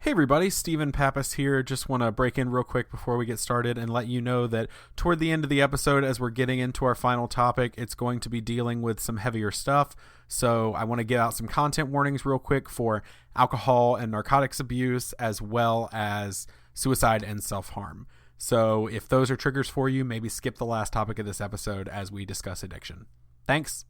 Hey everybody, Stephen Pappas here. Just want to break in real quick before we get started and let you know that toward the end of the episode, as we're getting into our final topic, it's going to be dealing with some heavier stuff. So I want to get out some content warnings real quick for alcohol and narcotics abuse, as well as suicide and self-harm. So if those are triggers for you, maybe skip the last topic of this episode as we discuss addiction. Thanks.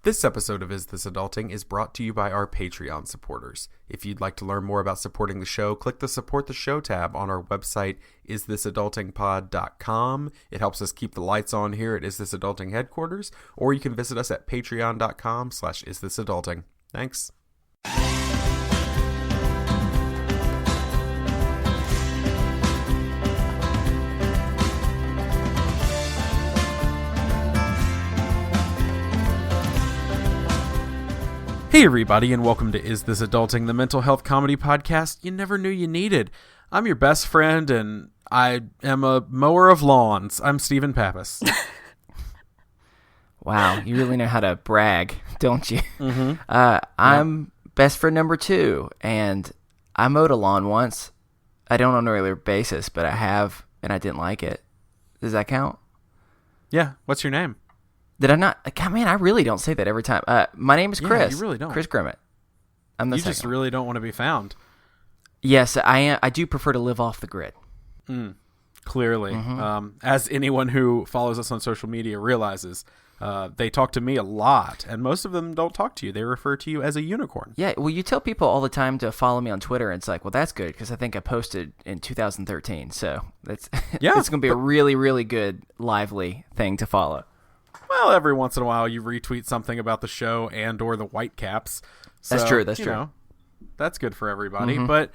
This episode of Is This Adulting is brought to you by our Patreon supporters. If you'd like to learn more about supporting the show, click the Support the Show tab on our website, isthisadultingpod.com. It helps us keep the lights on here at Is This Adulting headquarters, or you can visit us at patreon.com/isthisadulting. Thanks. Hey everybody, and welcome to Is This Adulting, the mental health comedy podcast you never knew you needed. I'm your best friend, and I am a mower of lawns. I'm Stephen Pappas. Wow, you really know how to brag, don't you? Mm-hmm. I'm best friend number 2, and I mowed a lawn once. I don't on a regular basis, but I have, and I didn't like it. Does that count? Yeah, what's your name? Did I not? God, man, I really don't say that every time. My name is Chris. Yeah, you really don't. Chris Grimmett. I'm the second just really don't want to be found. Yes, I am. I do prefer to live off the grid. Clearly. As anyone who follows us on social media realizes, they talk to me a lot, and most of them don't talk to you. They refer to you as a unicorn. Yeah, well, you tell people all the time to follow me on Twitter, and it's like, well, that's good, because I think I posted in 2013, so that's Yeah, it's going to be a really, really good, lively thing to follow. Well, every once in a while you retweet something about the show and or the Whitecaps. So, That's true, that's true. Know, that's good for everybody. But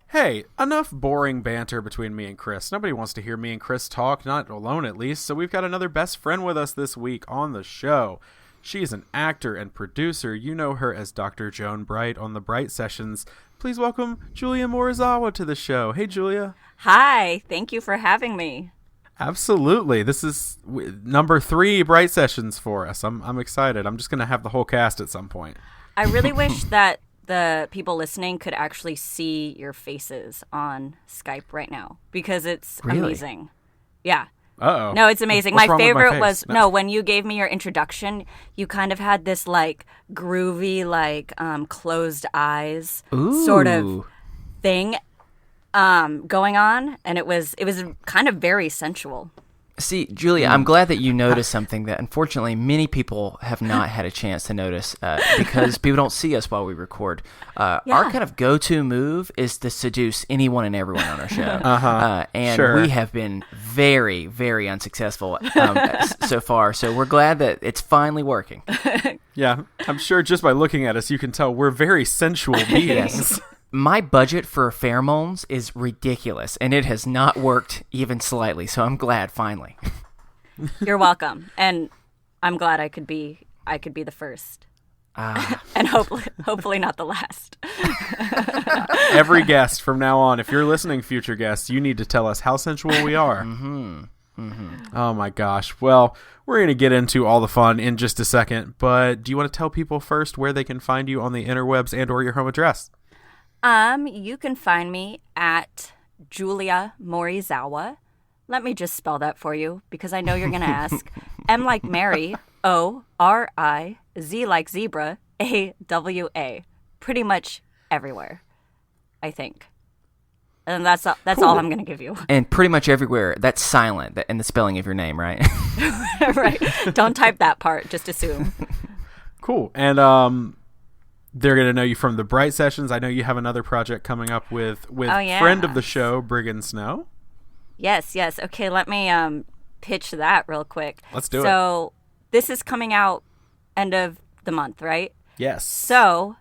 hey, enough boring banter between me and Chris. Nobody wants to hear me and Chris talk, not alone at least. So we've got another best friend with us this week on the show. She's an actor and producer. You know her as Dr. Joan Bright on the Bright Sessions. Please welcome Julia Morizawa to the show. Hey, Julia. Hi, thank you for having me. Absolutely. This is number 3 Bright Sessions for us. I'm excited. I'm just going to have the whole cast at some point. I really wish that the people listening could actually see your faces on Skype right now, because it's amazing. Yeah. Uh-oh. No, it's amazing. What's My wrong with favorite face? was, when you gave me your introduction, you kind of had this like groovy, like closed eyes sort of thing going on, and it was kind of very sensual. See, Julia, I'm glad that you noticed something that unfortunately many people have not had a chance to notice because people don't see us while we record. Our kind of go-to move is to seduce anyone and everyone on our show. And we have been very, very unsuccessful so far, so we're glad that it's finally working. Yeah, I'm sure just by looking at us you can tell we're very sensual beings. Yes. My budget for pheromones is ridiculous, and it has not worked even slightly, so I'm glad finally. You're welcome, and I'm glad I could be the first. And hopefully not the last. Every guest from now on, if you're listening, future guests, you need to tell us how sensual we are. Oh my gosh. Well, we're going to get into all the fun in just a second, but do you want to tell people first where they can find you on the interwebs and or your home address? You can find me at Julia Morizawa. Let me just spell that for you, because I know you're going to ask. M like Mary, O-R-I, Z like zebra, A-W-A. Pretty much everywhere, I think. And that's all I'm going to give you. And pretty much everywhere, that's silent in the spelling of your name, right? Right. Don't type that part, just assume. Cool. And they're going to know you from the Bright Sessions. I know you have another project coming up with friend of the show, Briggan Snow. Yes. Okay, let me pitch that real quick. Let's do it. So this is coming out end of the month, right? Yes. So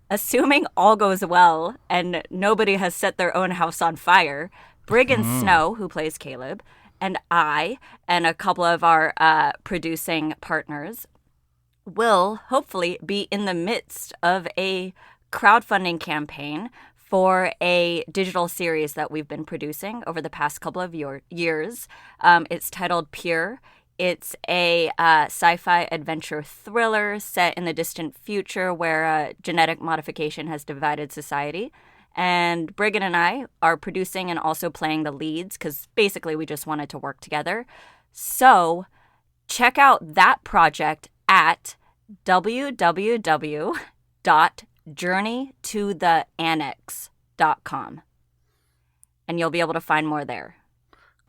assuming all goes well and nobody has set their own house on fire, Briggan Snow, who plays Caleb, and I and a couple of our producing partners will hopefully be in the midst of a crowdfunding campaign for a digital series that we've been producing over the past couple of years. It's titled Pure. It's a sci-fi adventure thriller set in the distant future where genetic modification has divided society. And Brigham and I are producing and also playing the leads because basically we just wanted to work together. So check out that project at www.journeytotheannex.com. And you'll be able to find more there.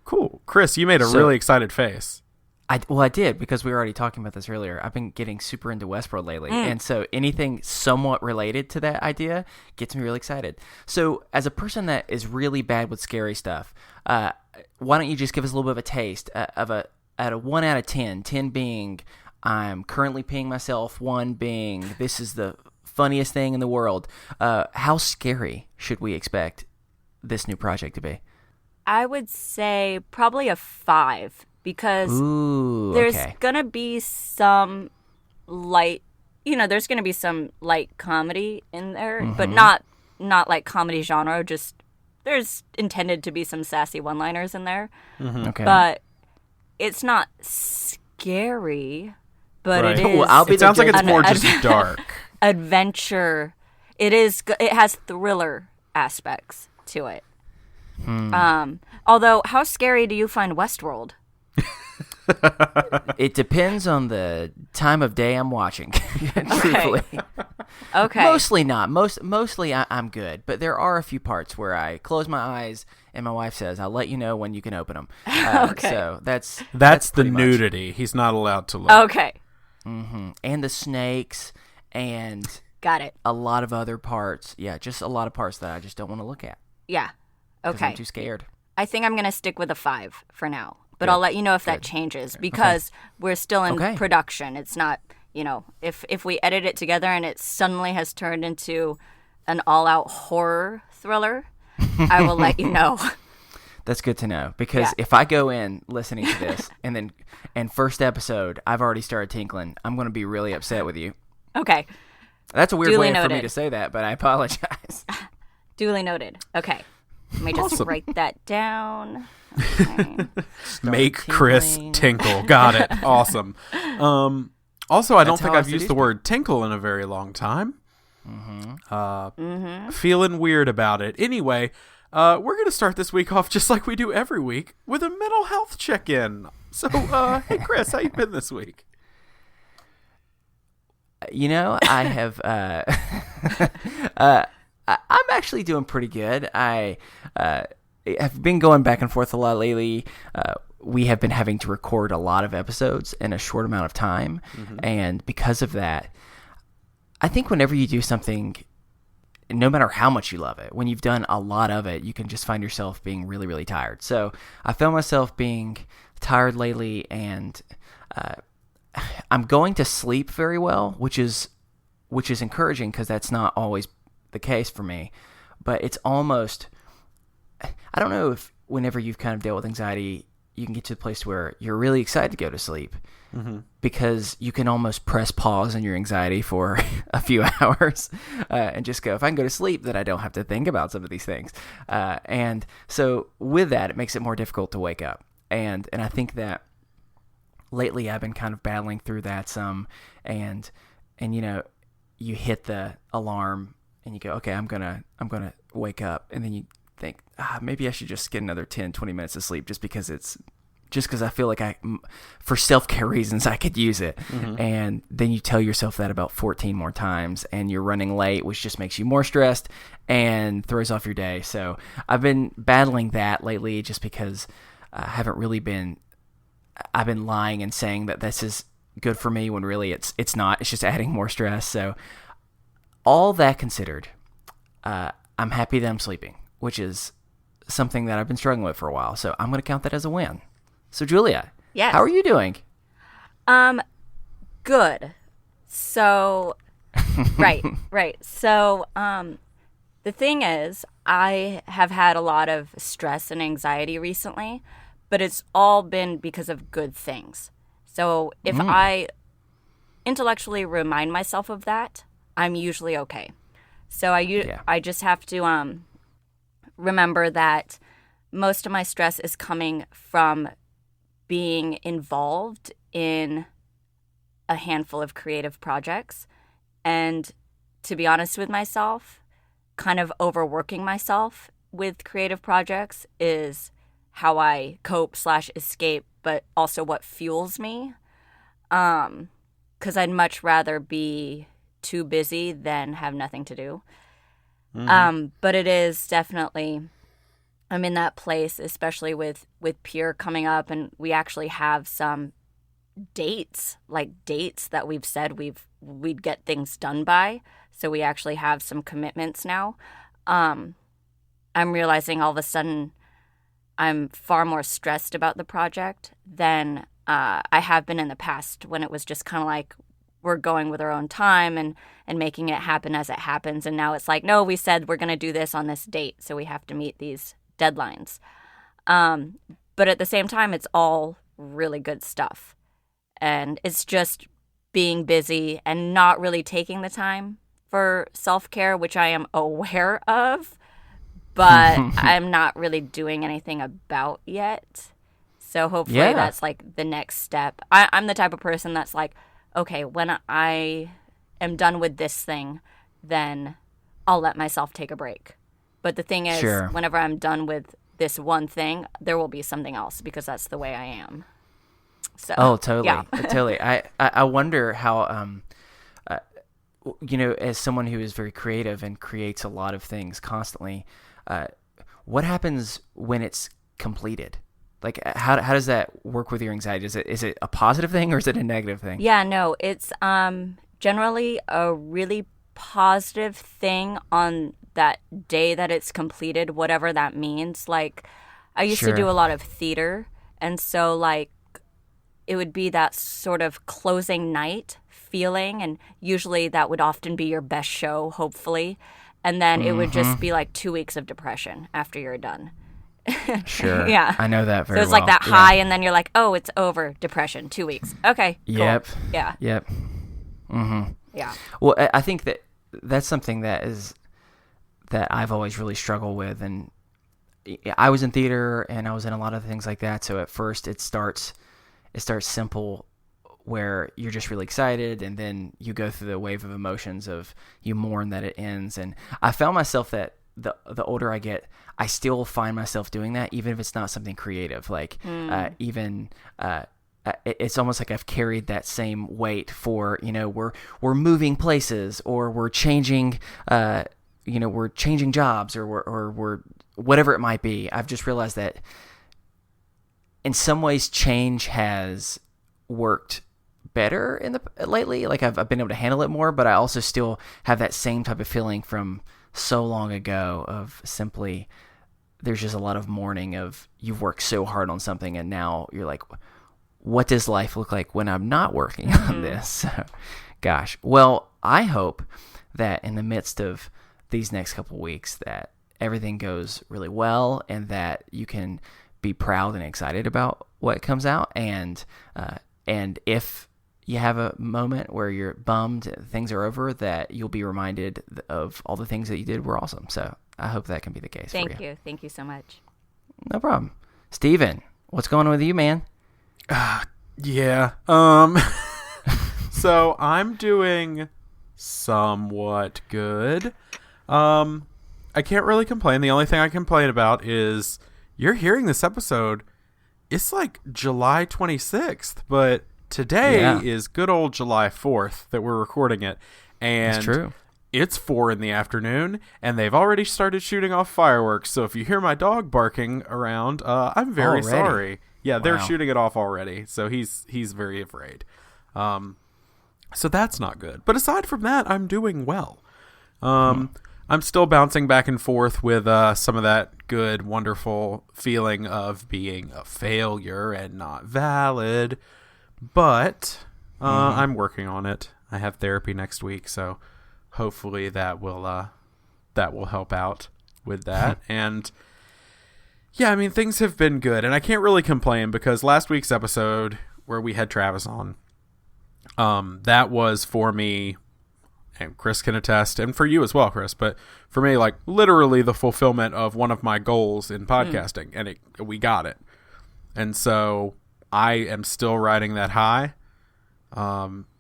Cool. Chris, you made a really excited face. I did, because we were already talking about this earlier. I've been getting super into Westworld lately, and so anything somewhat related to that idea gets me really excited. So as a person that is really bad with scary stuff, why don't you just give us a little bit of a taste of at a 1 out of 10, 10 being I'm currently peeing myself, 1 being this is the funniest thing in the world. How scary should we expect this new project to be? I would say probably a 5. Because there's going to be some light, there's going to be some light comedy in there, but not like comedy genre. Just there's intended to be some sassy one-liners in there. Okay. But it's not scary, but Right. it is. Well, it sounds like it's more just dark. Adventure. It has thriller aspects to it. Although, how scary do you find Westworld? It depends on the time of day I'm watching. Truthfully. Okay. Mostly not. Mostly I'm good, but there are a few parts where I close my eyes and my wife says, "I'll let you know when you can open them." Okay. So that's the pretty much. nudity. He's not allowed to look. Okay. And the snakes and Got it. a lot of other parts. Yeah, just a lot of parts that I just don't want to look at. Yeah. 'Cause Okay. I'm too scared. I think I'm going to stick with a 5 for now. But I'll let you know if that changes because we're still in production. It's not, if we edit it together and it suddenly has turned into an all-out horror thriller, I will let you know. That's good to know, because if I go in listening to this and first episode, I've already started tinkling, I'm going to be really upset with you. Okay. That's a weird Duly way noted. for me to say that, but I apologize. Duly noted. Okay. Let me just write that down. Okay. Make Chris tinkle. Got it. Awesome. Also, I don't think I've used the word tinkle in a very long time. Feeling weird about it. Anyway, we're going to start this week off just like we do every week with a mental health check-in. So, hey, Chris, how you been this week? I have... I'm actually doing pretty good. I have been going back and forth a lot lately. We have been having to record a lot of episodes in a short amount of time. And because of that, I think whenever you do something, no matter how much you love it, when you've done a lot of it, you can just find yourself being really, really tired. So I found myself being tired lately, and I'm going to sleep very well, which is encouraging because that's not always the case for me. But it's almost... I don't know if whenever you've kind of dealt with anxiety, you can get to the place where you're really excited to go to sleep because you can almost press pause on your anxiety for a few hours and just go, if I can go to sleep, then I don't have to think about some of these things. And so with that, it makes it more difficult to wake up. And I think that lately I've been kind of battling through that some, and you hit the alarm and you go, okay, I'm gonna wake up, and then you think, maybe I should just get another 10, 20 minutes of sleep just because I feel like for self-care reasons, I could use it. And then you tell yourself that about 14 more times, and you're running late, which just makes you more stressed and throws off your day. So I've been battling that lately just because I've been lying and saying that this is good for me when really it's not. It's just adding more stress. So all that considered, I'm happy that I'm sleeping, which is something that I've been struggling with for a while. So I'm going to count that as a win. So Julia, yes. How are you doing? Good. So, right. So, the thing is, I have had a lot of stress and anxiety recently, but it's all been because of good things. So if I intellectually remind myself of that, I'm usually okay. So I just have to remember that most of my stress is coming from being involved in a handful of creative projects. And to be honest with myself, kind of overworking myself with creative projects is how I cope/escape, but also what fuels me. 'Cause I'd much rather be too busy than have nothing to do. But it is definitely, I'm in that place, especially with Pure coming up, and we actually have some dates that we've said we'd get things done by. So we actually have some commitments now. I'm realizing all of a sudden I'm far more stressed about the project than I have been in the past, when it was just kind of like we're going with our own time and making it happen as it happens. And now it's like, no, we said we're going to do this on this date, so we have to meet these deadlines. But at the same time, it's all really good stuff. And it's just being busy and not really taking the time for self-care, which I am aware of, but I'm not really doing anything about yet. So hopefully that's like the next step. I'm the type of person that's like, okay, when I am done with this thing, then I'll let myself take a break. But the thing is, whenever I'm done with this one thing, there will be something else, because that's the way I am. So, totally. Yeah. Totally. I wonder how, as someone who is very creative and creates a lot of things constantly, what happens when it's completed? Like, how does that work with your anxiety? Is it a positive thing, or is it a negative thing? Yeah, no, it's generally a really positive thing on that day that it's completed, whatever that means. Like, I used to do a lot of theater, and so like it would be that sort of closing night feeling, and usually that would often be your best show, hopefully, and then it would just be like 2 weeks of depression after you're done. Sure. Yeah. I know that very well. So it's like that high, and then you're like, oh, it's over. Depression, 2 weeks. Okay. Cool. Yep. Yeah. Yep. Mm-hmm. Yeah. Well, I think that's something that I've always really struggled with. And I was in theater, and I was in a lot of things like that. So at first it starts simple, where you're just really excited, and then you go through the wave of emotions of you mourn that it ends. And I found myself that the older I get, I still find myself doing that, even if it's not something creative. Like it's almost like I've carried that same weight for, we're moving places, or we're changing, we're changing jobs, or we're whatever it might be. I've just realized that in some ways change has worked better lately. Like I've been able to handle it more, but I also still have that same type of feeling from so long ago of simply, there's just a lot of mourning of, you've worked so hard on something, and now you're like, what does life look like when I'm not working on this? So, gosh. Well, I hope that in the midst of these next couple weeks that everything goes really well, and that you can be proud and excited about what comes out. And if you have a moment where you're bummed, things are over, that you'll be reminded of all the things that you did were awesome. So I hope that can be the case for you. Thank you. Thank you so much. No problem. Steven, what's going on with you, man? Yeah. So I'm doing somewhat good. I can't really complain. The only thing I complain about is you're hearing this episode. It's like July 26th, but today is good old July 4th that we're recording it. And that's true. It's 4 p.m, and they've already started shooting off fireworks. So if you hear my dog barking around, I'm very sorry. Yeah, they're shooting it off already. So he's very afraid. So that's not good. But aside from that, I'm doing well. I'm still bouncing back and forth with some of that good, wonderful feeling of being a failure and not valid. But I'm working on it. I have therapy next week, so hopefully that will help out with that. And yeah, I mean, things have been good, and I can't really complain, because last week's episode where we had Travis on, that was for me, and Chris can attest, and for you as well, Chris, but for me, like, literally the fulfillment of one of my goals in podcasting, and we got it. And so I am still riding that high.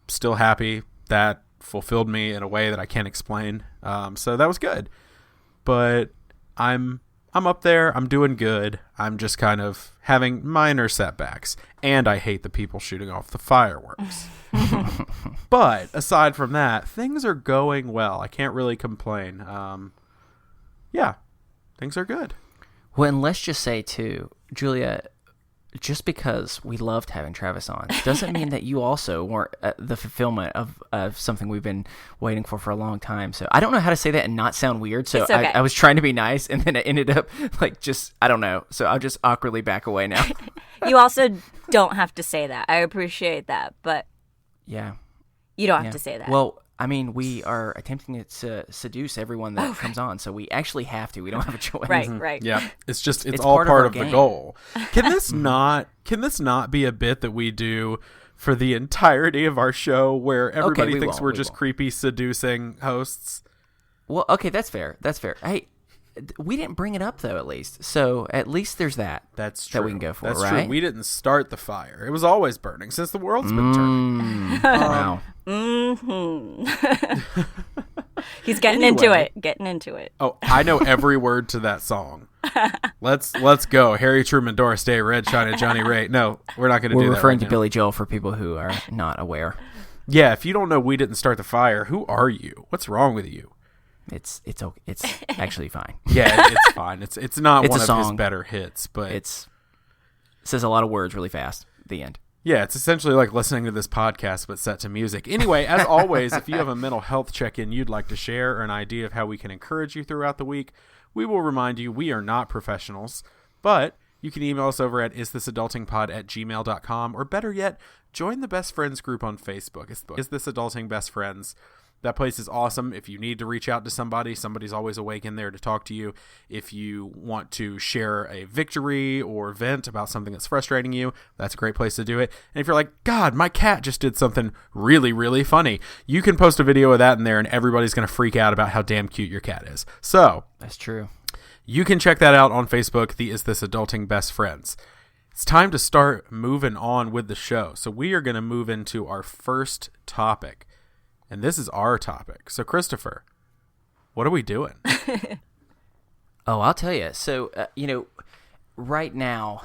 Still happy. That fulfilled me in a way that I can't explain. So that was good. but I'm up there. I'm doing good. I'm just kind of having minor setbacks, and I hate the people shooting off the fireworks. But aside from that, things are going well. I can't really complain. Yeah, things are good. Well, and let's just say too, Julia, just because we loved having Travis on doesn't mean that you also weren't the fulfillment of something we've been waiting for a long time. So I don't know how to say that and not sound weird. So okay. I was trying to be nice, and then it ended up like just, I don't know. So I'll just awkwardly back away now. You also don't have to say that. I appreciate that, but Yeah. you don't have to say that. Well, I mean, we are attempting to seduce everyone that comes on, so we actually have to. We don't have a choice. Right. Yeah, it's It's all part of game. the goal. Can this not be a bit that we do for the entirety of our show, where everybody thinks we're just creepy seducing hosts? Well, okay, that's fair. Hey, we didn't bring it up though, at least. So at least there's that. That's true. That we can go for. That's right? true. We didn't start the fire. It was always burning since the world's been turning. Wow. He's getting into it. Oh, I know every word to that song. Let's go. Harry Truman, Doris Day, Red Shine, and Johnny Ray. No, we're not going to do that. We're referring right to now. Billy Joel for people who are not aware. Yeah, if you don't know We Didn't Start the Fire, who are you? What's wrong with you? It's okay. It's actually fine. Yeah, it's fine. It's not It's one a of his song. better hits, but It says a lot of words really fast. The end. yeah, it's essentially like listening to this podcast but set to music. Anyway, as always, if you have a mental health check-in you'd like to share or an idea of how we can encourage you throughout the week, we will remind you we are not professionals, but you can email us over at isthisadultingpod@gmail.com, or better yet, join the Best Friends group on Facebook. It's Is This Adulting Best Friends. That place is awesome. If you need to reach out to somebody's always awake in there to talk to you. If you want to share a victory or vent about something that's frustrating you, that's a great place to do it. And if you're like, God, my cat just did something really, really funny, you can post a video of that in there and everybody's going to freak out about how damn cute your cat is. So That's true. you can check that out on Facebook, the Is This Adulting Best Friends. It's time to start moving on with the show. So we are going to move into our first topic. And this is our topic. So, Christopher, what are we doing? Oh, I'll tell you. So, right now,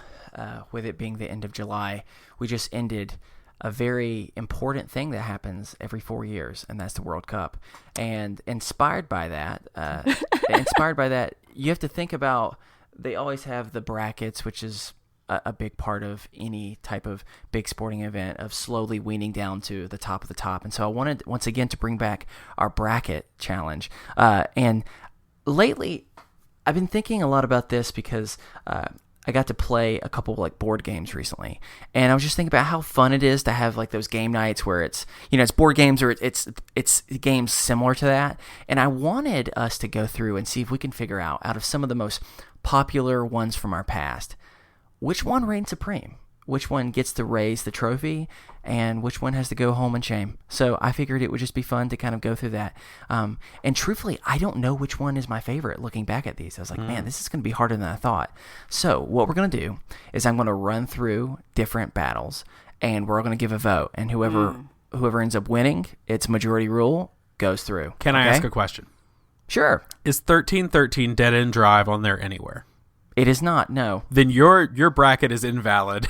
with it being the end of July, we just ended a very important thing that happens every 4 years, and that's the World Cup. And inspired by that, you have to think about, they always have the brackets, which is a big part of any type of big sporting event, of slowly weaning down to the top of the top. And so I wanted, once again, to bring back our bracket challenge. And lately, I've been thinking a lot about this because I got to play a couple like board games recently, and I was just thinking about how fun it is to have like those game nights where it's board games or it's games similar to that. And I wanted us to go through and see if we can figure out of some of the most popular ones from our past, which one reigns supreme, which one gets to raise the trophy, and which one has to go home in shame. So I figured it would just be fun to kind of go through that. And truthfully, I don't know which one is my favorite looking back at these. I was like, man, this is going to be harder than I thought. So what we're going to do is I'm going to run through different battles, and we're all going to give a vote. And whoever ends up winning, it's majority rule, goes through. Can I ask a question? Sure. Is 1313 Dead End Drive on there anywhere? It is not, no. Then your bracket is invalid.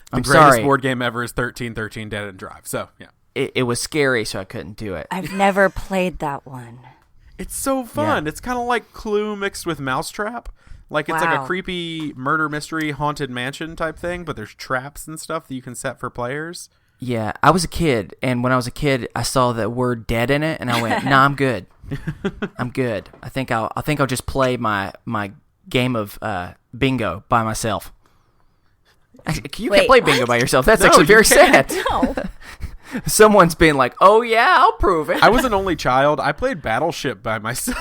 The I'm greatest sorry. board game ever is 1313 Dead End Drive. So, yeah. It was scary, so I couldn't do it. I've never played that one. It's so fun. Yeah. It's kind of like Clue mixed with Mousetrap. Like, it's like a Wow. creepy murder mystery haunted mansion type thing, but there's traps and stuff that you can set for players. Yeah, I was a kid, and when I was a kid, I saw the word "dead" in it, and I went, "Nah, I'm good. I'm good. I think I'll just play my game of bingo by myself." Actually, you Wait, can't play bingo by yourself. That's No, actually you very can't. sad. No. Someone's been like, "Oh yeah, I'll prove it." I was an only child. I played Battleship by myself.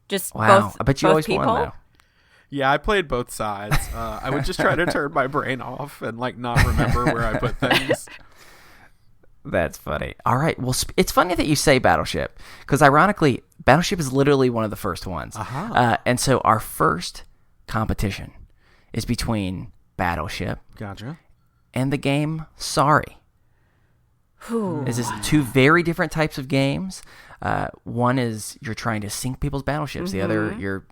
Just Wow, both, I bet you both always people? won though. Yeah, I played both sides. I would just try to turn my brain off and like not remember where I put things. That's funny. All right. Well, it's funny that you say Battleship, because ironically, Battleship is literally one of the first ones. And so our first competition is between Battleship Gotcha. and the game Sorry. This is two very different types of games. One is you're trying to sink people's battleships. The other,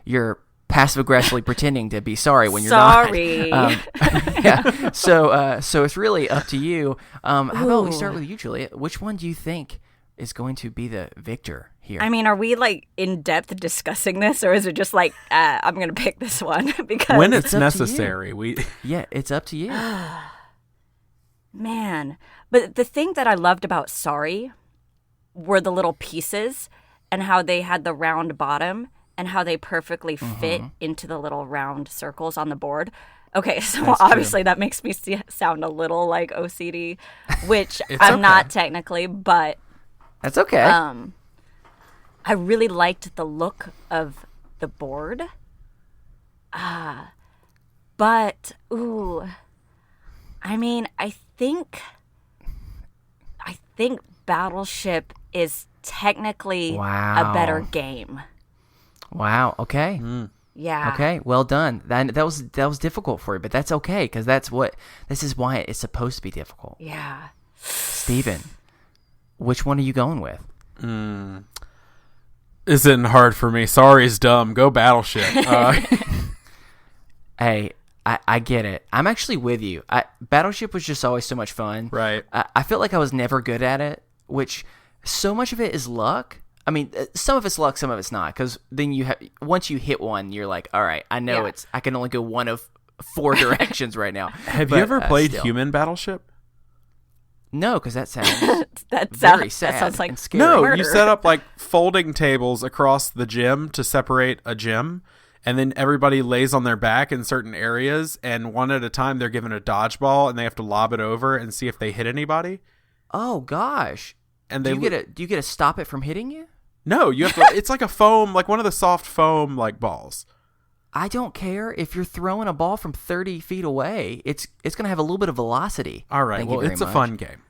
you're passive aggressively pretending to be sorry when you're not. Yeah. So it's really up to you. How about we start with you, Julia? Which one do you think is going to be the victor here? I mean, are we like in depth discussing this, or is it just like I'm going to pick this one because when it's necessary? Yeah, it's up to you. Man, but the thing that I loved about Sorry were the little pieces and how they had the round bottom and how they perfectly fit into the little round circles on the board. Okay, so That's obviously true. that makes me sound a little like OCD, which I'm not technically, but that's okay. I really liked the look of the board. But I mean, I think Battleship is technically a better game. Wow. Okay. Yeah. Okay. Well done. That was difficult for you, but that's okay because this is why it's supposed to be difficult. Yeah. Steven, which one are you going with? Isn't hard for me. Sorry's dumb. Go Battleship. Hey, I get it. I'm actually with you. Battleship was just always so much fun. Right. I felt like I was never good at it, which so much of it is luck. I mean, some of it's luck, some of it's not. Because then once you hit one, you're like, all right, I know I can only go one of 4 directions right now. Have you ever played Human Battleship? No, because that sounds very sad. That sounds like and scary. No, murder. you set up like folding tables across the gym to separate a gym, and then everybody lays on their back in certain areas, and one at a time they're given a dodgeball, and they have to lob it over and see if they hit anybody. Oh gosh! And do you get to stop it from hitting you? No, you have to. It's like a foam, like one of the soft foam like balls. I don't care if you're throwing a ball from 30 feet away. It's going to have a little bit of velocity. All right. Well, it's a fun game.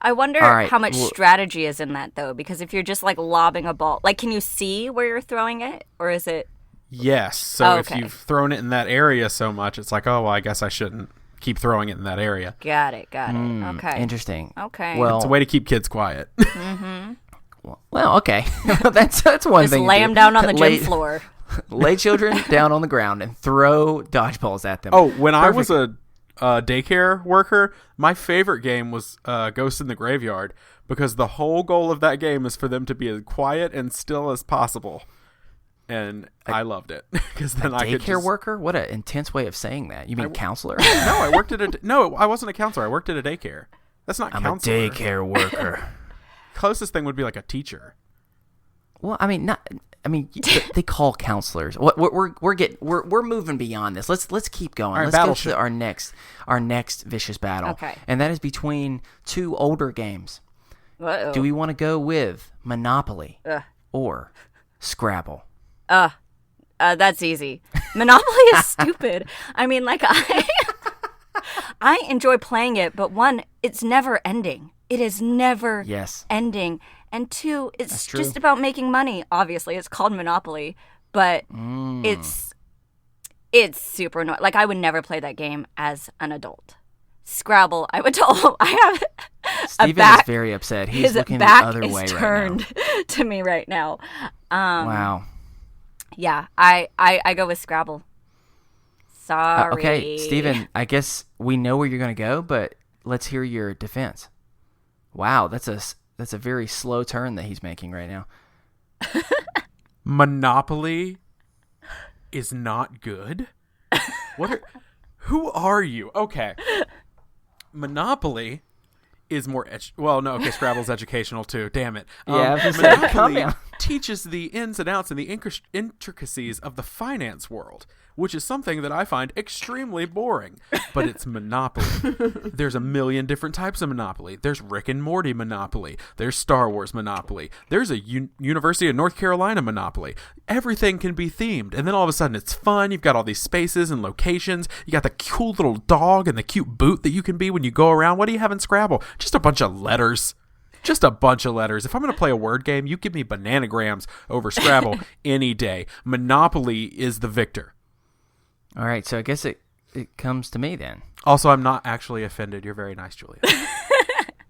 I wonder how much strategy is in that, though, because if you're just like lobbing a ball, like, can you see where you're throwing it, or is it? Yes. So if you've thrown it in that area so much, it's like, oh, well, I guess I shouldn't keep throwing it in that area. Got it. Okay. Interesting. Okay. Well, it's a way to keep kids quiet. Well, okay. that's one just thing. Lay them down on the gym floor. Lay children down on the ground and throw dodgeballs at them. Oh, when I was a daycare worker, my favorite game was Ghost in the Graveyard, because the whole goal of that game is for them to be as quiet and still as possible. And I loved it because then I could daycare worker? What an intense way of saying that. You mean counselor? No, I worked at no, I wasn't a counselor. I worked at a daycare. That's not counselor. I'm a daycare worker. Closest thing would be like a teacher. Well, I mean, they call counselors. We're moving beyond this. Let's keep going. All right, let's go to our next vicious battle. Okay. And that is between 2 older games. Uh-oh. Do we want to go with Monopoly or Scrabble? That's easy. Monopoly is stupid. I mean, like, I enjoy playing it, but 1, it's never ending. It is never ending. And 2, it's just about making money. Obviously, it's called Monopoly, but it's super annoying. Like, I would never play that game as an adult. Scrabble, I would tell. I have Steven is very upset. He's looking the other way right now. His back is turned to me right now. Wow. Yeah, I go with Scrabble. Sorry. Okay, Steven, I guess we know where you're going to go, but let's hear your defense. Wow, that's a very slow turn that he's making right now. Monopoly is not good? Who are you? Okay. Monopoly is more Scrabble's educational too. Damn it. Monopoly teaches the ins and outs and the intricacies of the finance world, which is something that I find extremely boring. But it's Monopoly. There's a million different types of Monopoly. There's Rick and Morty Monopoly. There's Star Wars Monopoly. There's a University of North Carolina Monopoly. Everything can be themed. And then all of a sudden it's fun. You've got all these spaces and locations. You got the cool little dog and the cute boot that you can be when you go around. What do you have in Scrabble? Just a bunch of letters. Just a bunch of letters. If I'm going to play a word game, you give me bananagrams over Scrabble any day. Monopoly is the victor. All right, so I guess it comes to me then. Also, I'm not actually offended. You're very nice, Julia.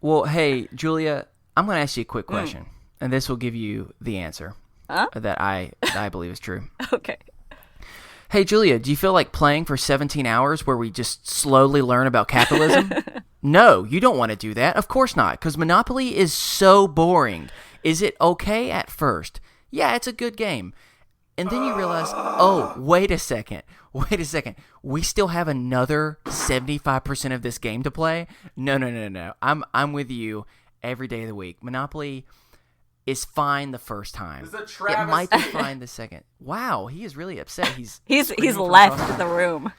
Well, hey, Julia, I'm going to ask you a quick question, and this will give you the answer that I believe is true. Okay. Hey, Julia, do you feel like playing for 17 hours where we just slowly learn about capitalism? No, you don't want to do that. Of course not, because Monopoly is so boring. Is it okay at first? Yeah, it's a good game. And then you realize, oh, wait a second. We still have another 75% of this game to play? No. I'm with you every day of the week. Monopoly is fine the first time. It might be fine the second. Wow, he is really upset. He's left the room.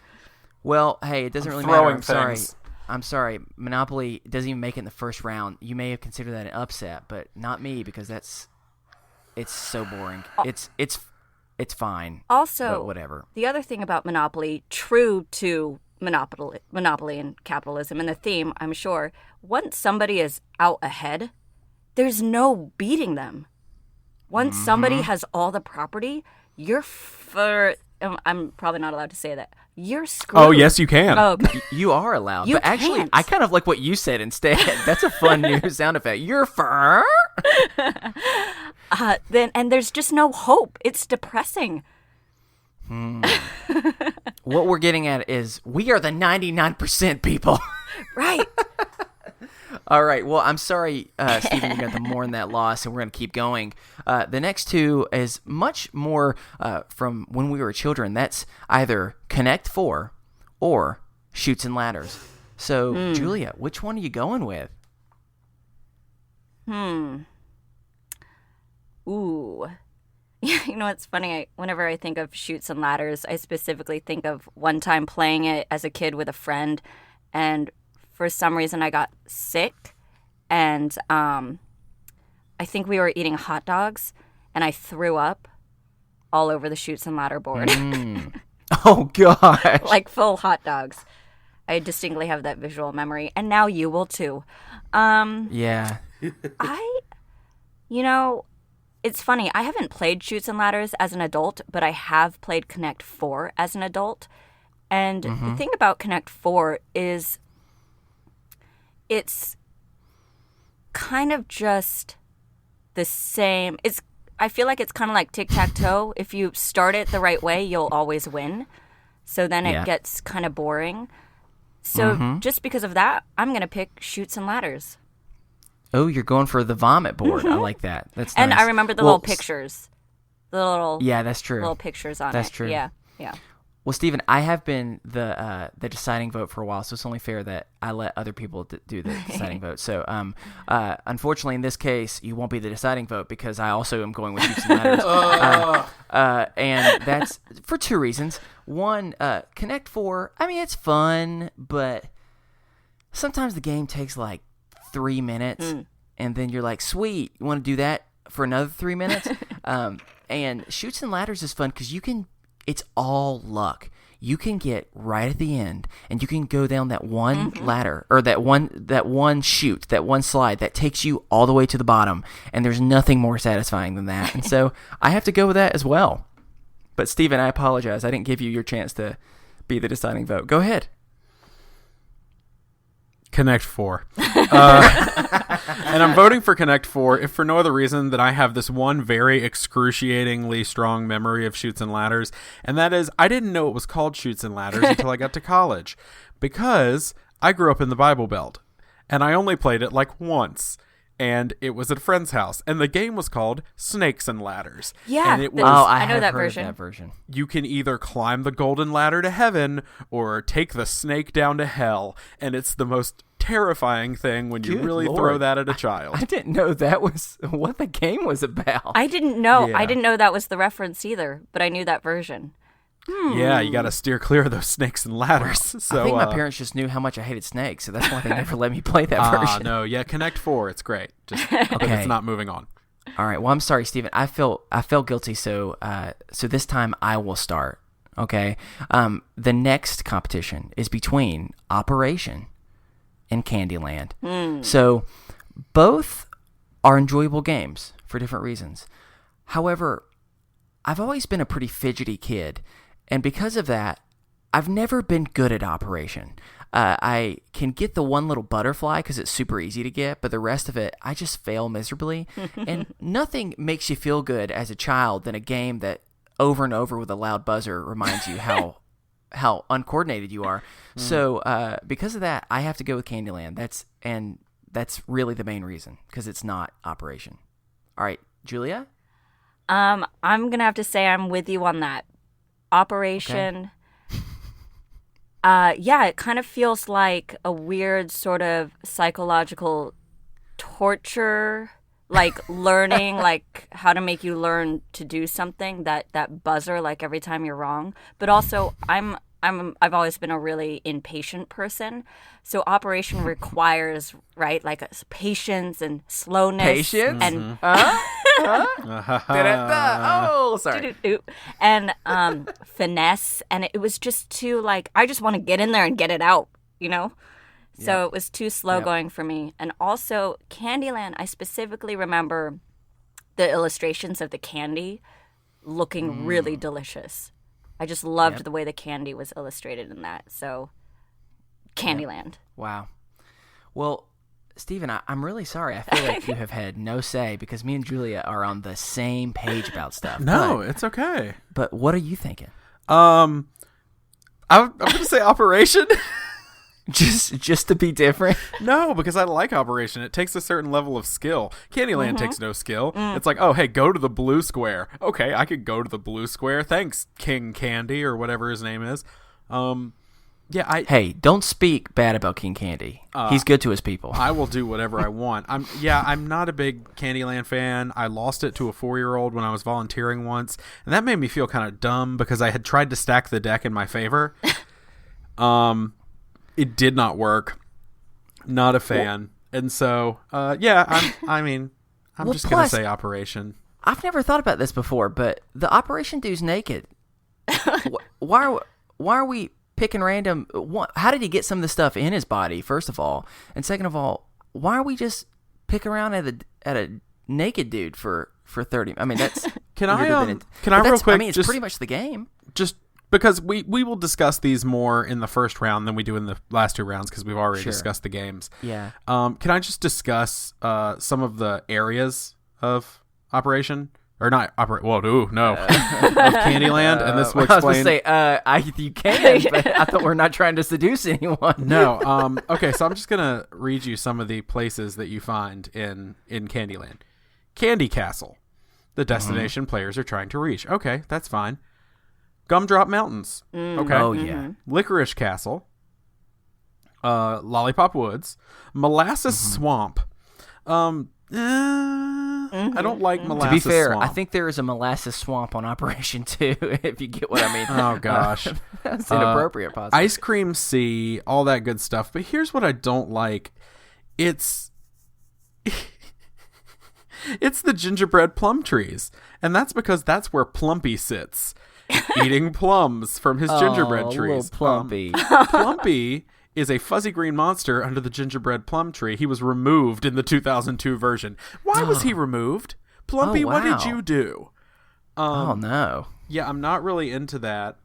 Well, hey, it doesn't really matter. I'm sorry. Monopoly doesn't even make it in the first round. You may have considered that an upset, but not me, because it's so boring. It's fine. Also, but whatever. The other thing about Monopoly, true to Monopoly and capitalism and the theme, I'm sure, once somebody is out ahead, there's no beating them. Once somebody has all the property, I'm probably not allowed to say that. You're screwed. Oh, yes, you can. Oh, okay. You are allowed. You but actually, can't. I kind of like what you said instead. That's a fun new sound effect. You're fur. And there's just no hope. It's depressing. What we're getting at is we are the 99% people. Right. All right. Well, I'm sorry, Stephen, you got to mourn that loss, and we're going to keep going. The next two is much more from when we were children. That's either Connect 4 or Chutes and Ladders. So, Julia, which one are you going with? Ooh. You know what's funny? Whenever I think of Chutes and Ladders, I specifically think of one time playing it as a kid with a friend, and for some reason I got sick, and I think we were eating hot dogs, and I threw up all over the Chutes and Ladder board. Oh, gosh. Like full hot dogs. I distinctly have that visual memory, and now you will too. Yeah. It's funny. I haven't played Chutes and Ladders as an adult, but I have played Connect 4 as an adult. And the thing about Connect 4 is it's kind of just the same. I feel like it's kind of like tic-tac-toe. If you start it the right way, you'll always win. So then it gets kind of boring. So just because of that, I'm going to pick Chutes and Ladders. Oh, you're going for the vomit board. I like that. That's nice. And I remember the little pictures. Yeah, that's true. Little pictures on it. That's true. Yeah. Well, Stephen, I have been the deciding vote for a while, so it's only fair that I let other people do the deciding vote. So, unfortunately, in this case, you won't be the deciding vote because I also am going with Chutes and Ladders. And that's for two reasons. One, Connect 4, I mean, it's fun, but sometimes the game takes like 3 minutes, and then you're like, sweet, you want to do that for another 3 minutes? And Chutes and Ladders is fun because it's all luck. You can get right at the end, and you can go down that one ladder, or that one chute, that one slide that takes you all the way to the bottom, and there's nothing more satisfying than that. And so I have to go with that as well. But Stephen, I apologize. I didn't give you your chance to be the deciding vote. Go ahead. Connect 4. And I'm voting for Connect 4 if for no other reason than I have this one very excruciatingly strong memory of Chutes and Ladders, and that is I didn't know it was called Chutes and Ladders until I got to college, because I grew up in the Bible Belt, and I only played it like once, and it was at a friend's house, and the game was called Snakes and Ladders. Yeah, and it was, I know that version. You can either climb the golden ladder to heaven or take the snake down to hell, and it's the most terrifying thing when you really throw that at a child. I didn't know that was what the game was about. I didn't know. Yeah. I didn't know that was the reference either, but I knew that version. Yeah, you got to steer clear of those snakes and ladders. So I think my parents just knew how much I hated snakes, so that's why they never let me play that version. No, yeah, Connect 4, it's great. Just it's not moving on. All right. Well, I'm sorry, Stephen. I felt guilty, so this time I will start. Okay. The next competition is between Operation and Candyland. So both are enjoyable games for different reasons. However, I've always been a pretty fidgety kid, and because of that, I've never been good at operation. I can get the one little butterfly because it's super easy to get, but the rest of it, I just fail miserably. And nothing makes you feel good as a child than a game that over and over with a loud buzzer reminds you how uncoordinated you are. So because of that, I have to go with Candyland. That's really the main reason, because it's not Operation. All right, Julia? I'm going to have to say I'm with you on that. Operation. Okay. Yeah, it kind of feels like a weird sort of psychological torture, like learning, like how to make you learn to do something, that buzzer, like every time you're wrong. But also, I've always been a really impatient person. So Operation requires, right, like patience and slowness. Patience? And Oh, sorry. And finesse. And it was just too, like, I just want to get in there and get it out, you know? So it was too slow going for me. And also, Candyland, I specifically remember the illustrations of the candy looking really delicious. I just loved the way the candy was illustrated in that. So, Candyland. Wow. Well, Stephen, I'm really sorry. I feel like you have had no say because me and Julia are on the same page about stuff. No, it's okay. But what are you thinking? I'm going to say Operation. Just to be different? No, because I like Operation. It takes a certain level of skill. Candyland takes no skill. It's like, oh, hey, go to the blue square. Okay, I could go to the blue square. Thanks, King Candy, or whatever his name is. Hey, don't speak bad about King Candy. He's good to his people. I will do whatever I want. I'm not a big Candyland fan. I lost it to a 4-year-old when I was volunteering once, and that made me feel kind of dumb because I had tried to stack the deck in my favor. It did not work. Not a fan. And so, I'm just going to say Operation. I've never thought about this before, but the Operation dude's naked. Why are we picking random? How did he get some of the stuff in his body, first of all? And second of all, why are we just picking around at a naked dude for 30? I mean, that's... Can I real quick... I mean, it's pretty much the game. Just... Because we will discuss these more in the first round than we do in the last 2 rounds because we've already discussed the games. Yeah. Can I just discuss some of the areas of Operation? Or not Operation? Well, no. Of Candyland, and this will explain... I was going to say, you can, but I thought we're not trying to seduce anyone. No. Okay, so I'm just going to read you some of the places that you find in Candyland. Candy Castle, the destination players are trying to reach. Okay, that's fine. Gumdrop Mountains. Okay. Oh, yeah. Licorice Castle. Lollipop Woods. Molasses Swamp. I don't like Molasses Swamp. To be fair, I think there is a Molasses Swamp on Operation 2, if you get what I mean. Oh, gosh. That's inappropriate, possibly. Ice Cream Sea, all that good stuff. But here's what I don't like. It's the gingerbread plum trees. And that's because that's where Plumpy sits. Eating plums from his gingerbread trees. Little Plumpy. Plumpy is a fuzzy green monster under the gingerbread plum tree. He was removed in the 2002 version. Why was he removed? Plumpy, what did you do? Oh, no. Yeah, I'm not really into that.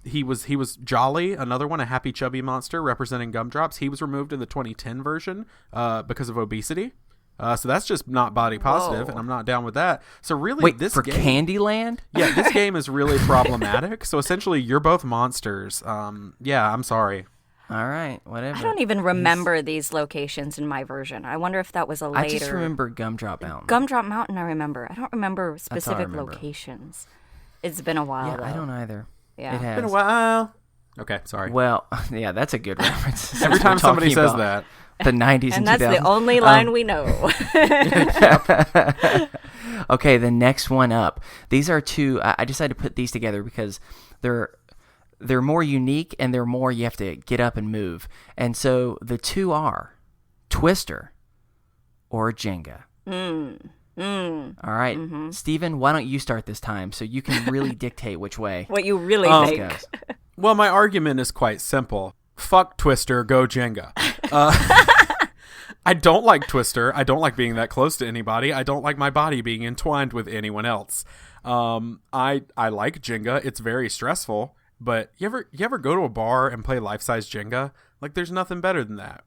He was Jolly, another one, a happy chubby monster representing gumdrops. He was removed in the 2010 version because of obesity. So that's just not body positive, and I'm not down with that. So really, wait, this for game, Candyland? Yeah, this game is really problematic. So essentially, you're both monsters. Yeah, I'm sorry. All right, whatever. I don't even remember these locations in my version. I wonder if that was a later... I just remember Gumdrop Mountain. Gumdrop Mountain, I remember. I don't remember specific locations. It's been a while, Yeah, though. I don't either. Yeah. It has. Been a while. Okay, sorry. Well, yeah, that's a good reference. Every time somebody says that. The 90s and 2000s. And that's the only line we know. Okay, the next one up. These are two. I decided to put these together because they're more unique and they're more you have to get up and move. And so the two are Twister or Jenga. All right, Steven, why don't you start this time so you can really dictate which way? What you really think. Goes. Well, my argument is quite simple. Fuck Twister, go Jenga. I don't like Twister. I don't like being that close to anybody. I don't like my body being entwined with anyone else. I like Jenga. It's very stressful. But you ever go to a bar and play life-size Jenga? Like, there's nothing better than that.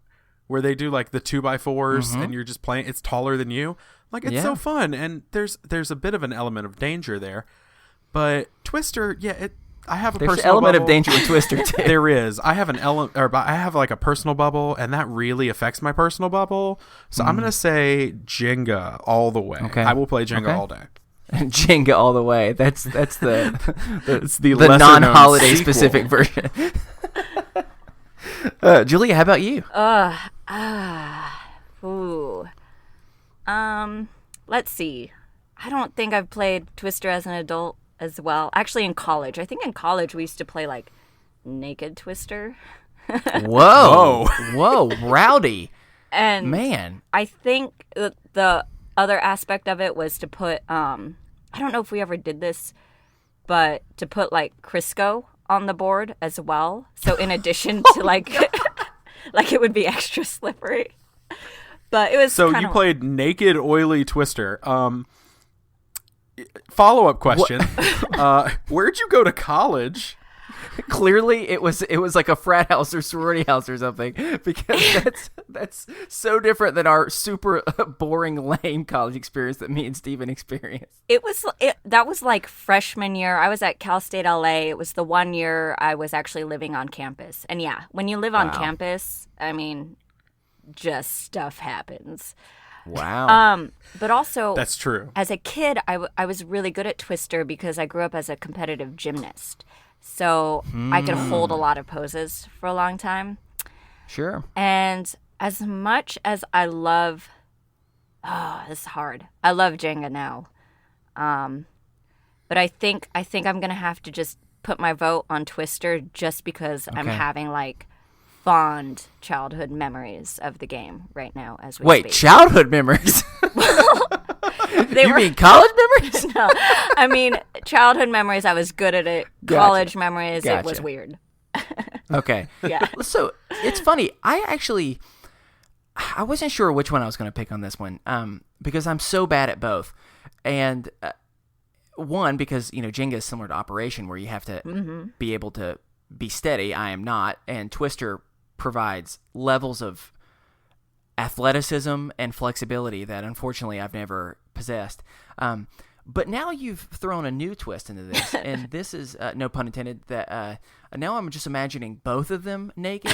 Where they do like the 2x4s and you're just playing. It's taller than you. Like, it's so fun, and there's a bit of an element of danger there. But Twister, I have a personal element bubble. of danger with Twister too. There is. I have I have like a personal bubble, and that really affects my personal bubble. So I'm gonna say Jenga all the way. Okay. I will play Jenga all day. Jenga all the way. That's the non-holiday specific version. Julia, how about you? Let's see. I don't think I've played Twister as an adult as well. Actually, in college. I think in college we used to play like Naked Twister. Whoa, rowdy. And man, I think the other aspect of it was to put I don't know if we ever did this, but to put like Crisco on the board as well. So in addition to like like it would be extra slippery. But it was you played Naked Oily Twister. Follow-up question. Where'd you go to college? Clearly it was like a frat house or sorority house or something, because that's so different than our super boring, lame college experience that me and Steven experienced. That was like freshman year. I was at Cal State LA. It was the 1 year I was actually living on campus. And yeah, when you live on campus, I mean, just stuff happens. Wow. But also, that's true. As a kid, I was really good at Twister because I grew up as a competitive gymnast. So I could hold a lot of poses for a long time. Sure. And as much as I love, this is hard. I love Jenga now. But I think I'm going to have to just put my vote on Twister just because I'm having like fond childhood memories of the game right now as we speak. Wait, childhood memories? You mean college memories? No, I mean childhood memories. I was good at it. Gotcha. College memories, it was weird. Okay. Yeah. So it's funny. I wasn't sure which one I was going to pick on this one, because I'm so bad at both. And one, because Jenga is similar to Operation, where you have to be able to be steady. I am not, and Twister provides levels of athleticism and flexibility that unfortunately I've never possessed. But now you've thrown a new twist into this, and this is, no pun intended, that now I'm just imagining both of them naked,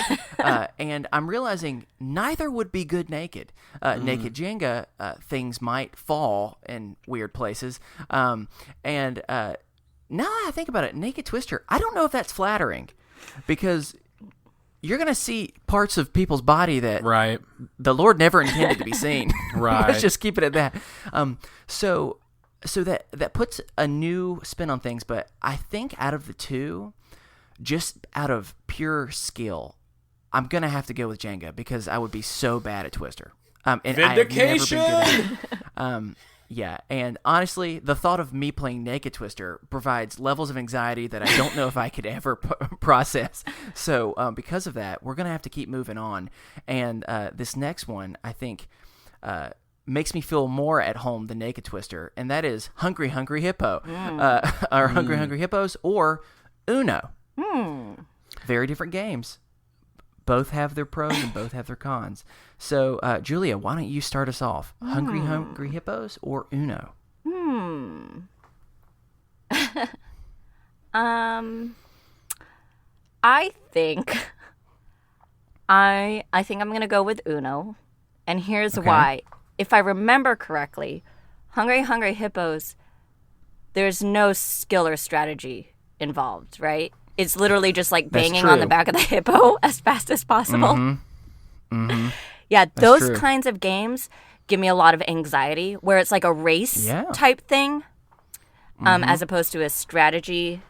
and I'm realizing neither would be good naked. Naked Jenga, things might fall in weird places, and now that I think about it, Naked Twister, I don't know if that's flattering, because you're going to see parts of people's body that the Lord never intended to be seen. Right. Let's just keep it at that. So that puts a new spin on things, but I think out of the two, just out of pure skill, I'm going to have to go with Jenga because I would be so bad at Twister. And Vindication! I've never been good at it. Yeah, and honestly, the thought of me playing Naked Twister provides levels of anxiety that I don't know if I could ever process. So because of that, we're going to have to keep moving on. And this next one, I think, makes me feel more at home than Naked Twister, and that is Hungry Hungry Hippo. Or Hungry Hungry Hippos, or Uno. Very different games. Both have their pros and both have their cons. So, Julia, why don't you start us off? Hungry Hungry Hippos or Uno? I think I'm going to go with Uno, and here's why. If I remember correctly, Hungry Hungry Hippos, there's no skill or strategy involved, right? It's literally just like banging on the back of the hippo as fast as possible. Yeah, those kinds of games give me a lot of anxiety, where it's like a race type thing, as opposed to a strategy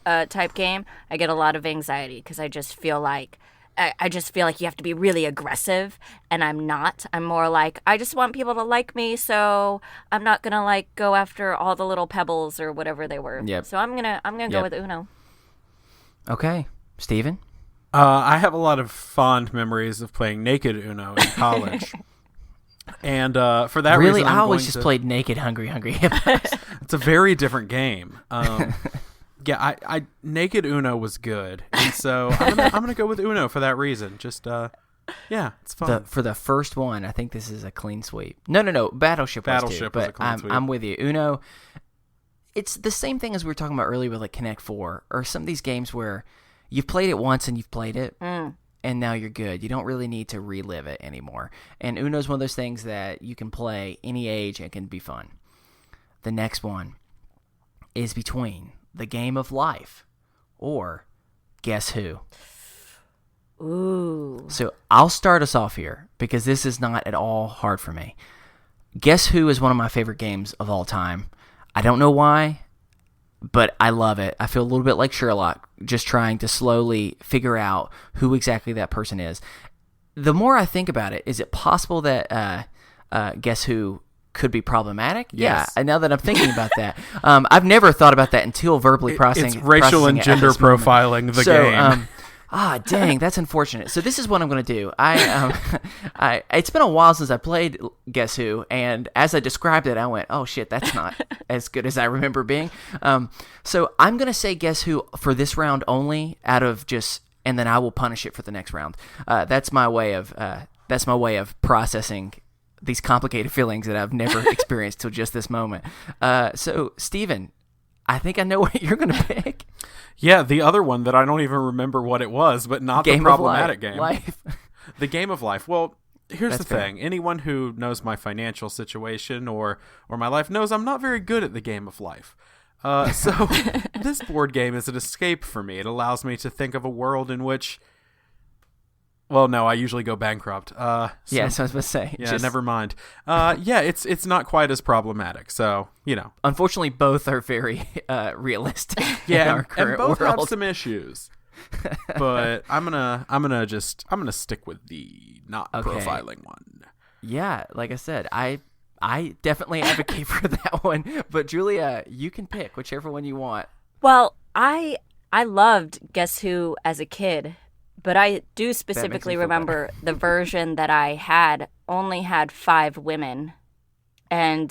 type game. I get a lot of anxiety because I just feel like you have to be really aggressive, and I'm not. I'm more like, I just want people to like me, so I'm not gonna like go after all the little pebbles or whatever they were. So I'm gonna go with Uno. Okay, Steven? I have a lot of fond memories of playing Naked Uno in college. And for that reason, I always just played Naked Hungry Hungry Hippos. It's a very different game. Yeah, I Naked Uno was good, and so I'm gonna go with Uno for that reason. Just yeah, it's fun. For the first one, I think this is a clean sweep. No, Battleship was too, was a but clean sweep. I'm with you. Uno, it's the same thing as we were talking about earlier with like Connect 4 or some of these games where you've played it once and you've played it, and now you're good. You don't really need to relive it anymore. And Uno's one of those things that you can play any age and can be fun. The next one is between the Game of Life or Guess Who. Ooh. So I'll start us off here because this is not at all hard for me. Guess Who is one of my favorite games of all time. I don't know why, but I love it. I feel a little bit like Sherlock, just trying to slowly figure out who exactly that person is. The more I think about it, is it possible that Guess Who could be problematic? Yes. Yeah, now that I'm thinking about that. I've never thought about that until verbally processing. It's racial and gender profiling the game. Dang, that's unfortunate. So this is what I'm going to do. It's been a while since I played Guess Who, and as I described it, I went, oh shit, that's not as good as I remember being. So I'm going to say Guess Who for this round only, and then I will punish it for the next round. That's my way of processing these complicated feelings that I've never experienced till just this moment. So Steven, I think I know what you're going to pick. Yeah, the other one that I don't even remember what it was, but not the problematic game. The Game of Life. Well, here's the thing. Anyone who knows my financial situation or my life knows I'm not very good at the Game of Life. So this board game is an escape for me. It allows me to think of a world in which... Well, no, I usually go bankrupt. Yeah, so I was about to say. Yeah, never mind. Yeah, it's not quite as problematic. So, you know. Unfortunately, both are very realistic. Yeah, in our current and both world. have some issues. But I'm gonna stick with the not profiling one. Yeah, like I said, I definitely advocate for that one. But Julia, you can pick whichever one you want. Well, I loved Guess Who as a kid. But I do specifically remember the version that I had only had 5 women. And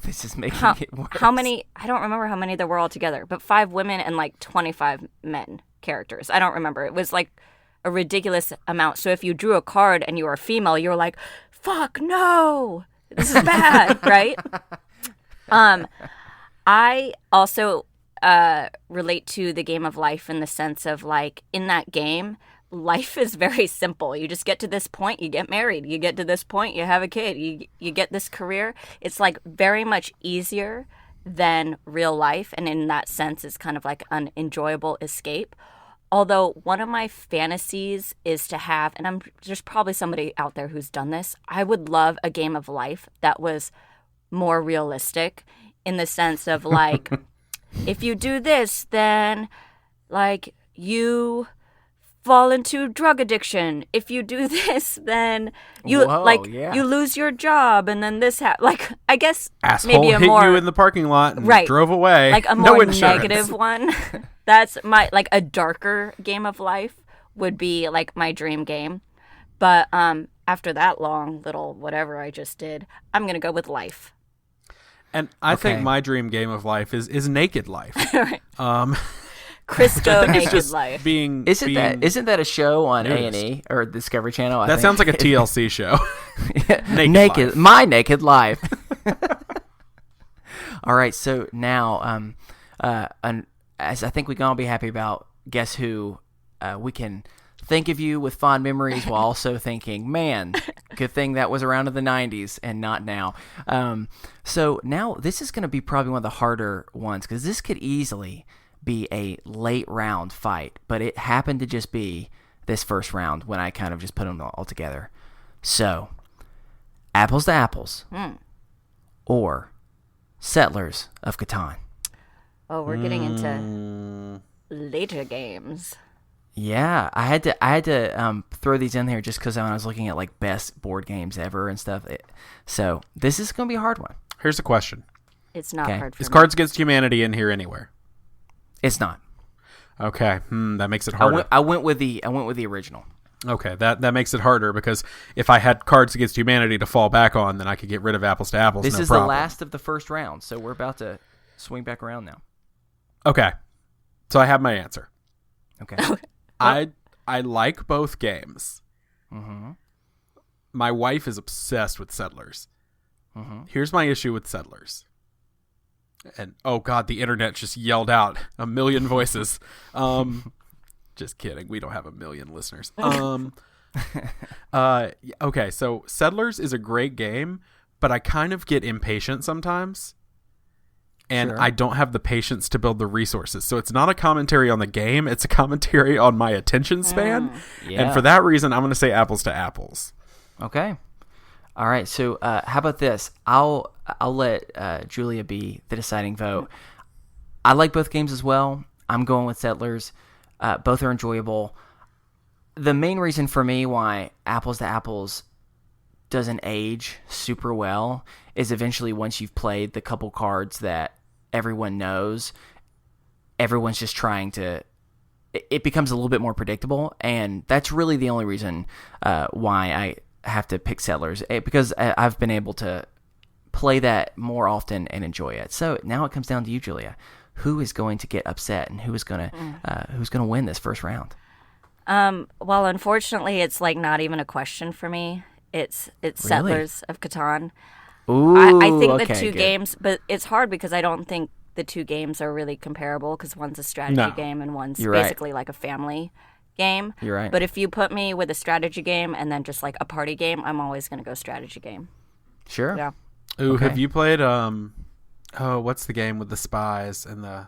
this is making it worse. How many? I don't remember how many there were altogether, but 5 women and like 25 men characters. I don't remember. It was like a ridiculous amount. So if you drew a card and you were a female, you were like, fuck no, this is bad, right? I also relate to the Game of Life in the sense of like in that game, life is very simple. You just get to this point, you get married. You get to this point, you have a kid. You get this career. It's like very much easier than real life, and in that sense, it's kind of like an enjoyable escape. Although one of my fantasies is to have, and there's probably somebody out there who's done this. I would love a Game of Life that was more realistic in the sense of like. If you do this, then, like, you fall into drug addiction. If you do this, then you you lose your job, and then this like I guess asshole maybe a hit more you in the parking lot and drove away. Like a more negative one. That's my like a darker Game of Life would be like my dream game. But after that long little whatever I just did, I'm gonna go with Life. And I think my dream Game of Life is Naked Life. Right. Crisco Naked Life. Isn't that a show on A&E or Discovery Channel? That sounds like a TLC show. Naked Life. My Naked Life. All right, so now, as I think we can all be happy about Guess Who, we can think of you with fond memories while also thinking, man, good thing that was around in the 90s and not now. So now this is going to be probably one of the harder ones because this could easily be a late round fight, but it happened to just be this first round when I kind of just put them all together. So, Apples to Apples or Settlers of Catan. Oh, we're getting into later games. Yeah, I had to throw these in there just because I was looking at like best board games ever and stuff. So this is going to be a hard one. Here's a question. It's not hard for me. Is Cards Against Humanity in here anywhere? It's not. Okay, that makes it harder. I went with the original. Okay, that makes it harder because if I had Cards Against Humanity to fall back on, then I could get rid of Apples to Apples. This is the last of the first round, so we're about to swing back around now. Okay. So I have my answer. Okay. I like both games. Mm-hmm. My wife is obsessed with Settlers. Mm-hmm. Here's my issue with Settlers. And, oh, God, the internet just yelled out a million voices. Just kidding. We don't have a million listeners. Okay, so Settlers is a great game, but I kind of get impatient sometimes. And I don't have the patience to build the resources. So it's not a commentary on the game. It's a commentary on my attention span. Yeah. And for that reason, I'm going to say apples to apples. Okay. All right. So how about this? I'll let Julia be the deciding vote. I like both games as well. I'm going with Settlers. Both are enjoyable. The main reason for me why apples to apples doesn't age super well is eventually once you've played the couple cards that everyone knows, everyone's just trying to, it becomes a little bit more predictable, and that's really the only reason why I have to pick Settlers, because I've been able to play that more often and enjoy it. So now it comes down to you, Julia. Who is going to get upset, and who's gonna win this first round? Well, unfortunately, it's like not even a question for me. It's Really? Settlers of Catan. Ooh, I think the okay, two good. games, but it's hard because I don't think the two games are really comparable because one's a strategy game and one's You're right. basically like a family game. You're right. But if you put me with a strategy game and then just like a party game, I'm always going to go strategy game. Sure. Yeah. Ooh, Okay. have you played, what's the game with the spies and the,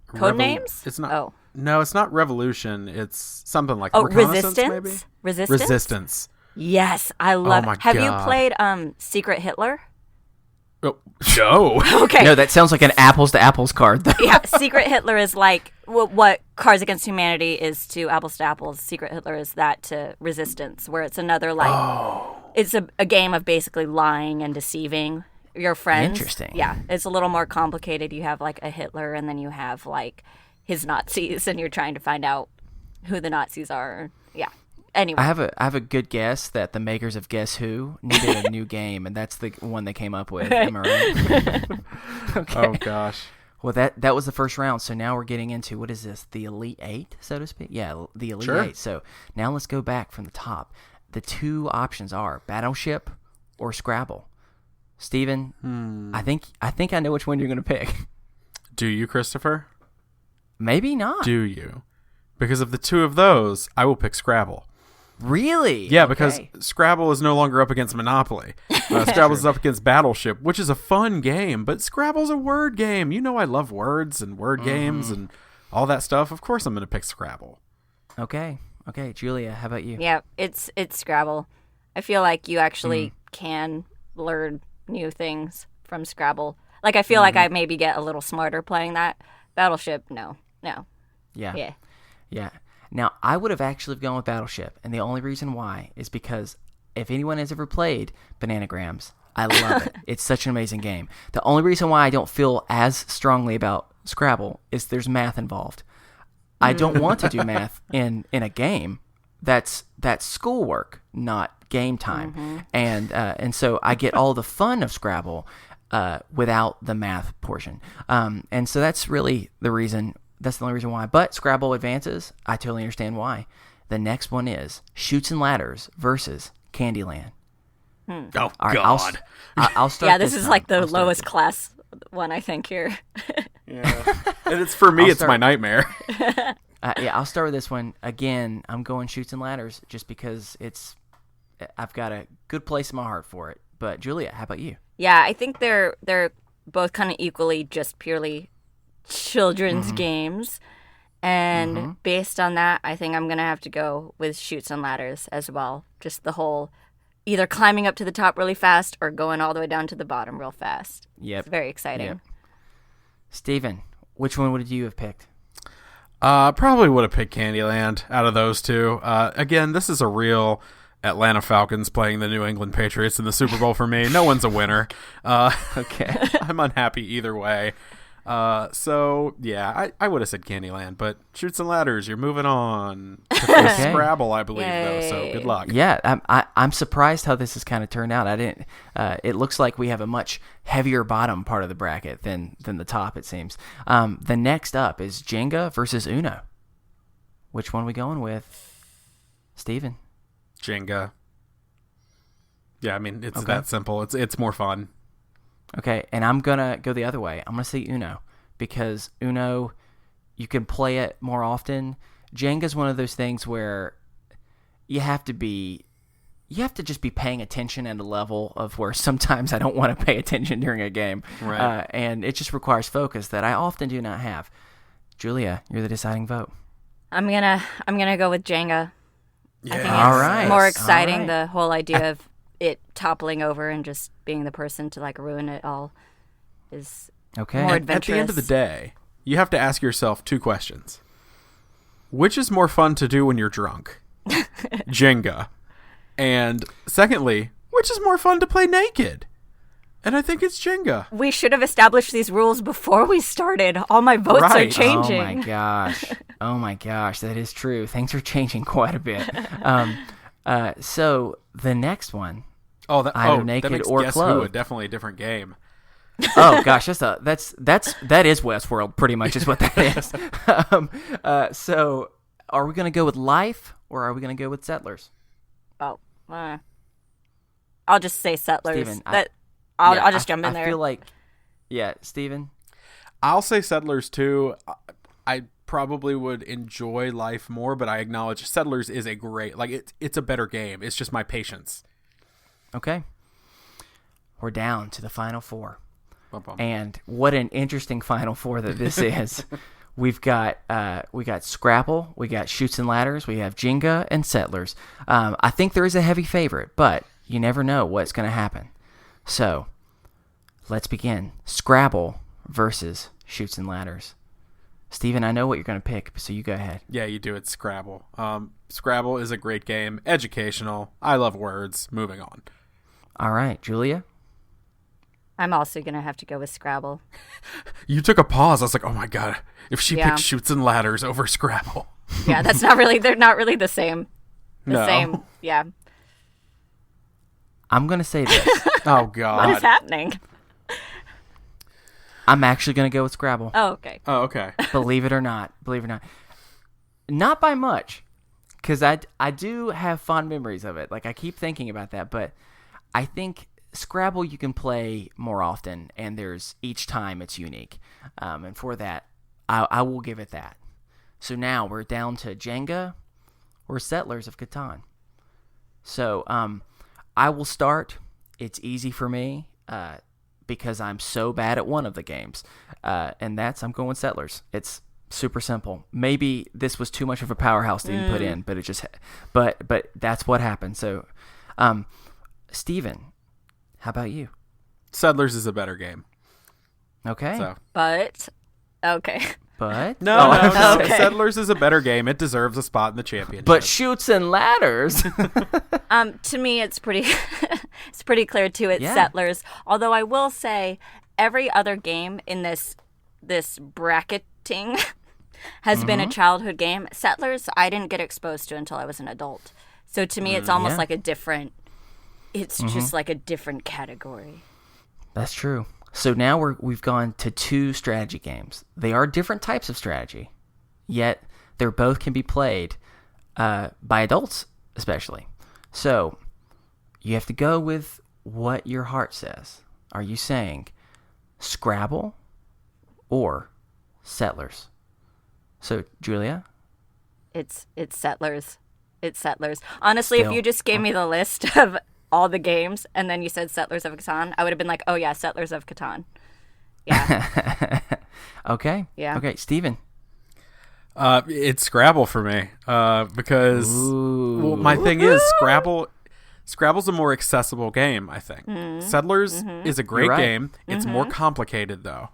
Codenames? It's not, Oh. no, it's not Revolution. It's something like Oh, Reconnaissance, Resistance? maybe? Resistance? Yes, I love my it. Have you God. played Secret Hitler? Oh, no. Okay. No, that sounds like an apples to apples card, though. Yeah, Secret Hitler is like what Cards Against Humanity is to Apples to Apples. Secret Hitler is that to Resistance, where it's another like it's a game of basically lying and deceiving your friends. Interesting. Yeah, it's a little more complicated. You have like a Hitler, and then you have like his Nazis, and you're trying to find out who the Nazis are. Yeah. Anyway, I have a good guess that the makers of Guess Who needed a new game, and that's the one they came up with. Am I right? Okay. Oh, gosh. Well, that was the first round, so now we're getting into, what is this, the Elite Eight, so to speak? Yeah, the Elite Sure. Eight. So now let's go back from the top. The two options are Battleship or Scrabble. Steven, I think I know which one you're going to pick. Do you, Christopher? Maybe not. Do you? Because of the two of those, I will pick Scrabble. Really? Yeah, because Okay. Scrabble is no longer up against Monopoly. Scrabble's up against Battleship, which is a fun game, but Scrabble's a word game. You know I love words and word games and all that stuff. Of course I'm going to pick Scrabble. Okay, Julia, how about you? yeah, it's Scrabble. I feel like you actually can learn new things from Scrabble. Like I feel like I maybe get a little smarter playing that. Battleship, no. Yeah. Yeah. Now, I would have actually gone with Battleship, and the only reason why is because if anyone has ever played Bananagrams, I love it. It's such an amazing game. The only reason why I don't feel as strongly about Scrabble is there's math involved. I don't want to do math in a game. That's schoolwork, not game time. And so I get all the fun of Scrabble without the math portion. And so that's really the reason. That's the only reason why. But Scrabble advances. I totally understand why. The next one is Chutes and Ladders versus Candyland. Oh, All right, God. I'll start. Yeah, this is time. like the I'll start lowest this. class one I think here. Yeah. And it's for me, I'll it's my start. nightmare. Yeah, I'll start with this one. Again, I'm going Chutes and Ladders just because I've got a good place in my heart for it. But Julia, how about you? Yeah, I think they're both kind of equally just purely children's games. And based on that, I think I'm going to have to go with Chutes and Ladders as well. Just the whole either climbing up to the top really fast or going all the way down to the bottom real fast. Yep. It's very exciting. Yep. Steven, which one would you have picked? Probably would have picked Candyland out of those two. Again, this is a real Atlanta Falcons playing the New England Patriots in the Super Bowl for me. No one's a winner. Okay. I'm unhappy either way. So yeah, I would have said Candyland, but Chutes and Ladders, you're moving on to face Scrabble, I believe, though. So good luck. Yeah, I'm surprised how this has kind of turned out. I didn't. It looks like we have a much heavier bottom part of the bracket than the top. It seems. The next up is Jenga versus Uno. Which one are we going with, Steven? Jenga. Yeah, I mean it's that simple. It's more fun. Okay, and I'm going to go the other way. I'm going to say Uno because Uno, you can play it more often. Jenga's one of those things where you have to just be paying attention at a level of where sometimes I don't want to pay attention during a game. Right. And it just requires focus that I often do not have. Julia, you're the deciding vote. I'm gonna go with Jenga. Yeah. I think All it's right. more exciting. All right. The whole idea of it toppling over and just being the person to like ruin it all is Okay. more At the end of the adventurous. day, you have to ask yourself two questions. Which is more fun to do when you're drunk? Jenga. And secondly, which is more fun to play naked? And I think it's Jenga. We should have established these rules before we started. All my votes are Right. changing. Oh my gosh, that is true. Things are changing quite a bit. So the next one. Either naked that makes or Guess Who clothed. definitely a different game. Oh gosh, that is Westworld. Pretty much is what that is. So are we gonna go with Life or are we gonna go with Settlers? Oh, I'll just say Settlers. Steven, I'll just jump in there. I feel like, yeah, Steven. I'll say Settlers too. I probably would enjoy Life more, but I acknowledge Settlers is a great, it's a better game. It's just my patience. Okay. We're down to the final four. Bum, bum. And what an interesting final four that this is. we got Scrabble, we got Chutes and Ladders, we have Jenga and Settlers. I think there is a heavy favorite, but you never know what's going to happen. So, let's begin. Scrabble versus Chutes and Ladders. Steven, I know what you're going to pick, so you go ahead. Yeah, you do. It's Scrabble. Scrabble is a great game. Educational. I love words. Moving on. All right, Julia? I'm also gonna have to go with Scrabble. You took a pause. I was like, oh my God. If she Yeah. picked Chutes and Ladders over Scrabble. Yeah, that's not really. They're not really the same. No. Same. Yeah. I'm going to say this. Oh, What God. is happening? I'm actually going to go with Scrabble. Oh, okay. Oh, okay. Believe it or not. Not by much, because I do have fond memories of it. Like, I keep thinking about that, but I think Scrabble you can play more often, and each time it's unique. And for that, I will give it that. So now we're down to Jenga or Settlers of Catan. So I will start. It's easy for me because I'm so bad at one of the games, and I'm going Settlers. It's super simple. Maybe this was too much of a powerhouse to even put in, but that's what happened. So, Steven, how about you? Settlers is a better game. Okay. So. But okay. But No, Okay. Settlers is a better game. It deserves a spot in the championship. But Chutes and Ladders. To me, it's pretty. It's pretty clear too. It's Yeah. Settlers. Although I will say, every other game in this bracketing has been a childhood game. Settlers, I didn't get exposed to until I was an adult. So to me, it's almost Yeah. like a different. It's just like a different category. That's true. So now we've gone to two strategy games. They are different types of strategy, yet they both can be played by adults, especially. So you have to go with what your heart says. Are you saying Scrabble or Settlers? So Julia? It's Settlers. It's Settlers. Honestly, if Still. you just gave me the list of all the games and then you said Settlers of Catan, I would have been like, oh yeah, Settlers of Catan. Yeah. Okay. Yeah. Okay, Steven. It's Scrabble for me because Ooh. my thing is Scrabble's a more accessible game, I think. Settlers is a great You're right. game. It's more complicated, though.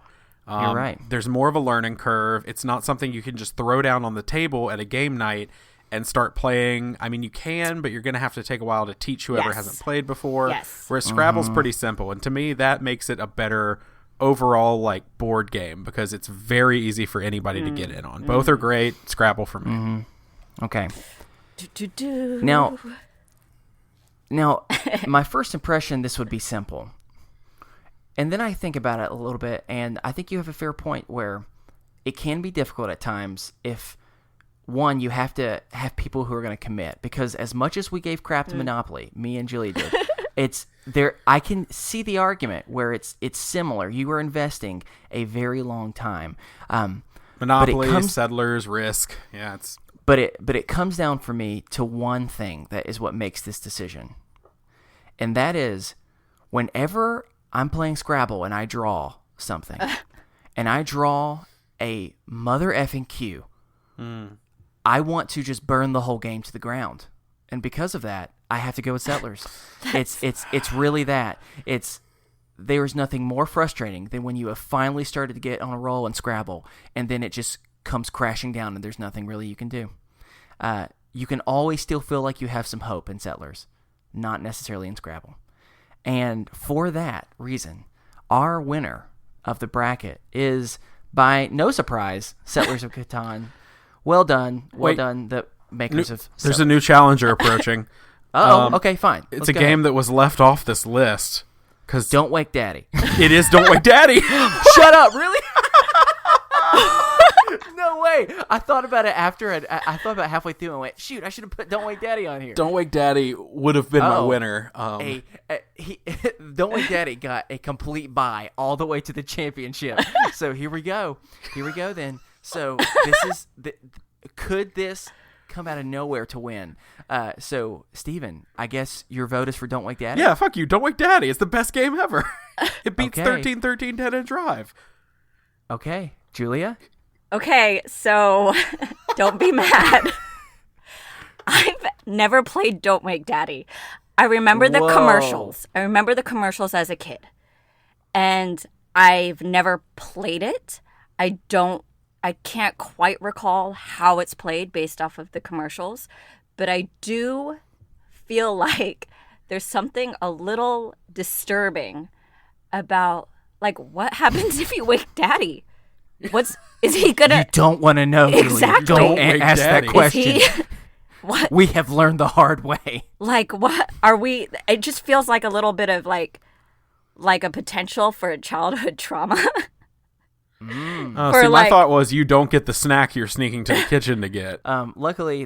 You're right. There's more of a learning curve. It's not something you can just throw down on the table at a game night and start playing. I mean, you can, but you're going to have to take a while to teach whoever Yes. hasn't played before. Yes. Whereas Scrabble's pretty simple. And to me, that makes it a better overall like board game because it's very easy for anybody to get in on. Both are great. Scrabble for me. Mm-hmm. Okay. Now, my first impression, this would be simple. And then I think about it a little bit, and I think you have a fair point where it can be difficult at times if, one, you have to have people who are going to commit. Because as much as we gave crap to Monopoly, me and Julia did, it's there. I can see the argument where it's similar. You are investing a very long time. Monopoly, Settlers, Risk. Yeah, it's... But it comes down for me to one thing that is what makes this decision. And that is whenever I'm playing Scrabble and I draw something, and I draw a mother effing Q, I want to just burn the whole game to the ground. And because of that, I have to go with Settlers. It's really that. There's nothing more frustrating than when you have finally started to get on a roll in Scrabble, and then it just comes crashing down and there's nothing really you can do. You can always still feel like you have some hope in Settlers, not necessarily in Scrabble. And for that reason, our winner of the bracket is, by no surprise, Settlers of Catan. Well done. Well done, the makers of Settlers. There's a new challenger approaching. Okay, fine. It's a game that was left off this list. Don't Wake Daddy. It is Don't Wake Daddy. Shut up, really? No way. I thought about it after I thought about halfway through and went, shoot, I should have put Don't Wake Daddy on here. Don't Wake Daddy would have been my winner. Don't Wake Daddy got a complete bye all the way to the championship. So here we go. Here we go then. So could this come out of nowhere to win? So, Steven, I guess your vote is for Don't Wake Daddy? Yeah, fuck you. Don't Wake Daddy. It's the best game ever. It beats Okay. 13-13 Dead End Drive. Okay. Julia? Okay, so don't be mad. I've never played Don't Wake Daddy. I remember the commercials. I remember the commercials as a kid. And I've never played it. I can't quite recall how it's played based off of the commercials, but I do feel like there's something a little disturbing about, like, what happens if you wake Daddy? Is he gonna? You don't want to know, Julia. Exactly. Don't Wake ask Daddy. that question. What? We have learned the hard way. Like, what are we? It just feels like a little bit of like a potential for a childhood trauma. My thought was you don't get the snack you're sneaking to the kitchen to get. Luckily,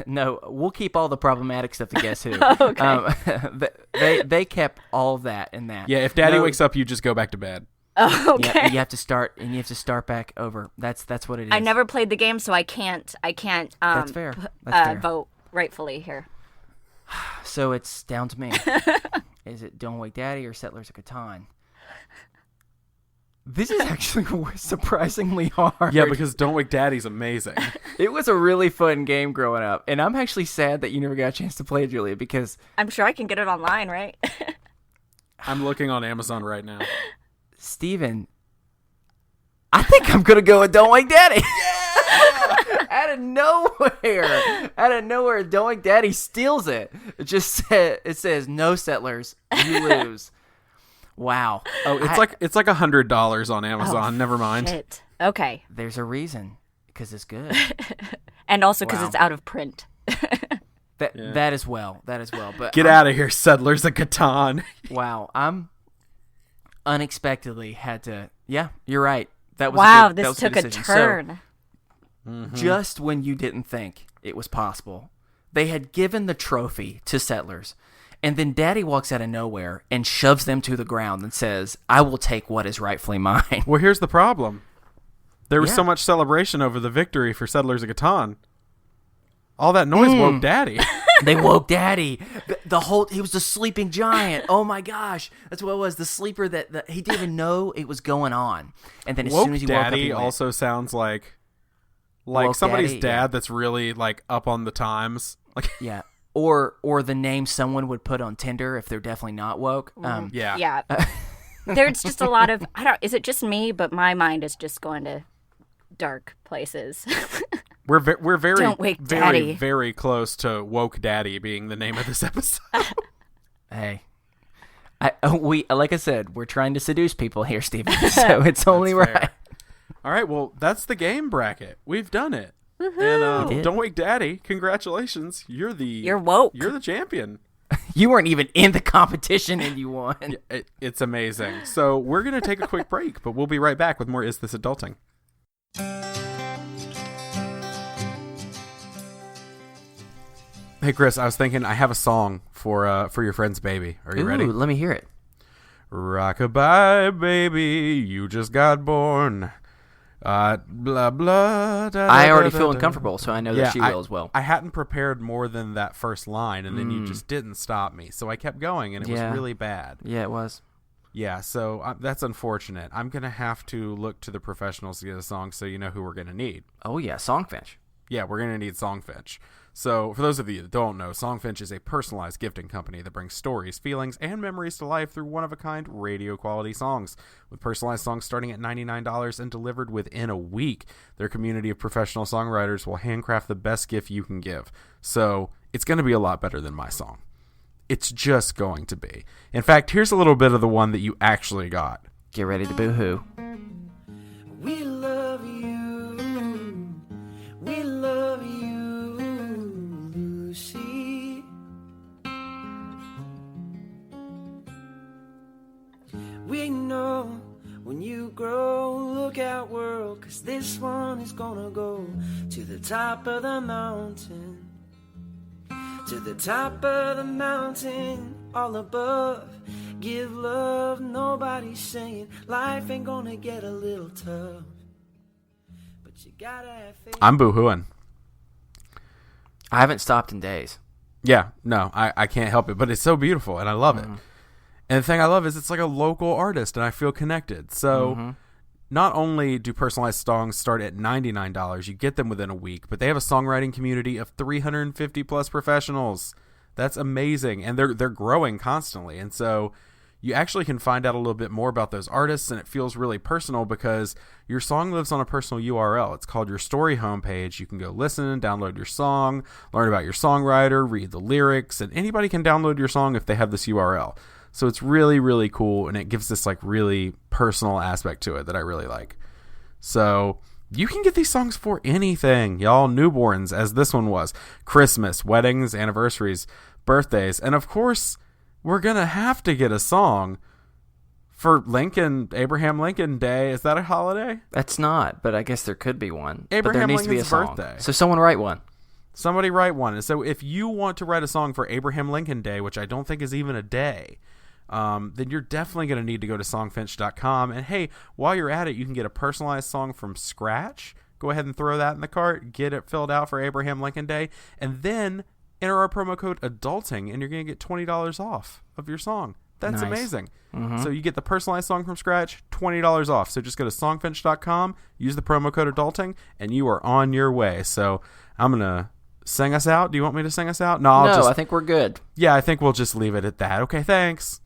we'll keep all the problematic stuff to Guess Who. Okay. They kept all of that in that. Yeah, if Daddy wakes up, you just go back to bed. Oh, okay. Yeah, you have to start back over. That's what it is. I never played the game, so I can't. That's fair. That's fair. Vote rightfully here. So it's down to me. Is it Don't Wake Daddy or Settlers of Catan? This is actually surprisingly hard. Yeah, because Don't Wake Daddy's amazing. It was a really fun game growing up, and I'm actually sad that you never got a chance to play it, Julia, because I'm sure I can get it online, right? I'm looking on Amazon right now. Steven, I think I'm going to go with Don't Wake Daddy. Yeah! Out of nowhere, Don't Wake Daddy steals it. It says, no Settlers, you lose. Wow. Oh, it's like $100 on Amazon. Never mind. Shit. Okay. There's a reason, because it's good. And also because Wow. it's out of print. That as well. But Get out of here, Settlers of Catan. Wow, I'm unexpectedly had to. Yeah, you're right. That was Wow, that this was took a decision. turn. So, just when you didn't think it was possible, they had given the trophy to Settlers, and then Daddy walks out of nowhere and shoves them to the ground and says, "I will take what is rightfully mine." Well, here's the problem. There was Yeah. so much celebration over the victory for Settlers of Catan. All that noise woke Daddy. They woke Daddy. He was the sleeping giant. Oh my gosh, that's what it was. The sleeper that he didn't even know it was going on. And then as Woke soon as he woke up, Daddy he went, also sounds like Woke somebody's Daddy, dad yeah. that's really like up on the times. Like yeah, or the name someone would put on Tinder if they're definitely not woke. yeah. Yeah. There's just a lot of is it just me, but my mind is just going to dark places. We're very Don't Wake very Daddy. very close to Woke Daddy being the name of this episode. Hey, Like I said, we're trying to seduce people here, Steven. So it's only right. All right, well, that's the game bracket. We've done it. Woohoo. And Don't Wake Daddy, congratulations. You're woke. You're the champion. You weren't even in the competition and you won. It's amazing. So we're going to take a quick break, but we'll be right back with more Is This Adulting? Hey, Chris, I was thinking I have a song for your friend's baby. Are you ready? Let me hear it. Rockabye, baby, you just got born. Blah, blah, da, I already da, feel da, uncomfortable, so I know that she will as well. I hadn't prepared more than that first line, and then you just didn't stop me. So I kept going, and it was really bad. Yeah, it was. Yeah, so that's unfortunate. I'm going to have to look to the professionals to get a song so you know who we're going to need. Oh, yeah, Songfinch. Yeah, we're going to need Songfinch. So, for those of you that don't know, Songfinch is a personalized gifting company that brings stories, feelings, and memories to life through one-of-a-kind, radio-quality songs. With personalized songs starting at $99 and delivered within a week, their community of professional songwriters will handcraft the best gift you can give. So, it's going to be a lot better than my song. It's just going to be. In fact, here's a little bit of the one that you actually got. Get ready to boo-hoo. We love you. We love you, Lucy. We know when you grow, look out, world, 'cause this one is gonna go to the top of the mountain. To the top of the mountain, all above. Give love, nobody's saying life ain't gonna get a little tough. But you gotta have faith. I'm boo-hooing. I haven't stopped in days. Yeah, no, I can't help it, but it's so beautiful, and I love it. And the thing I love is it's like a local artist, and I feel connected. So not only do personalized songs start at $99, you get them within a week, but they have a songwriting community of 350 plus professionals. That's amazing, and they're growing constantly. And so you actually can find out a little bit more about those artists, and it feels really personal because your song lives on a personal URL. It's called your story homepage. You can go listen, download your song, learn about your songwriter, read the lyrics, and anybody can download your song if they have this URL. So it's really, really cool, and it gives this like really personal aspect to it that I really like. So you can get these songs for anything, y'all. Newborns, as this one was, Christmas, weddings, anniversaries, birthdays, and of course, we're going to have to get a song for Abraham Lincoln Day. Is that a holiday? That's not, but I guess there could be one. Abraham but there needs Lincoln's to be a song. birthday. So someone write one. Somebody write one. And so if you want to write a song for Abraham Lincoln Day, which I don't think is even a day, then you're definitely going to need to go to songfinch.com. And hey, while you're at it, you can get a personalized song from scratch. Go ahead and throw that in the cart. Get it filled out for Abraham Lincoln Day. And then enter our promo code ADULTING, and you're going to get $20 off of your song. That's nice. amazing. So you get the personalized song from scratch, $20 off. So just go to songfinch.com, use the promo code ADULTING, and you are on your way. So I'm going to sing us out. Do you want me to sing us out? No, I think we're good. Yeah, I think we'll just leave it at that. Okay, thanks.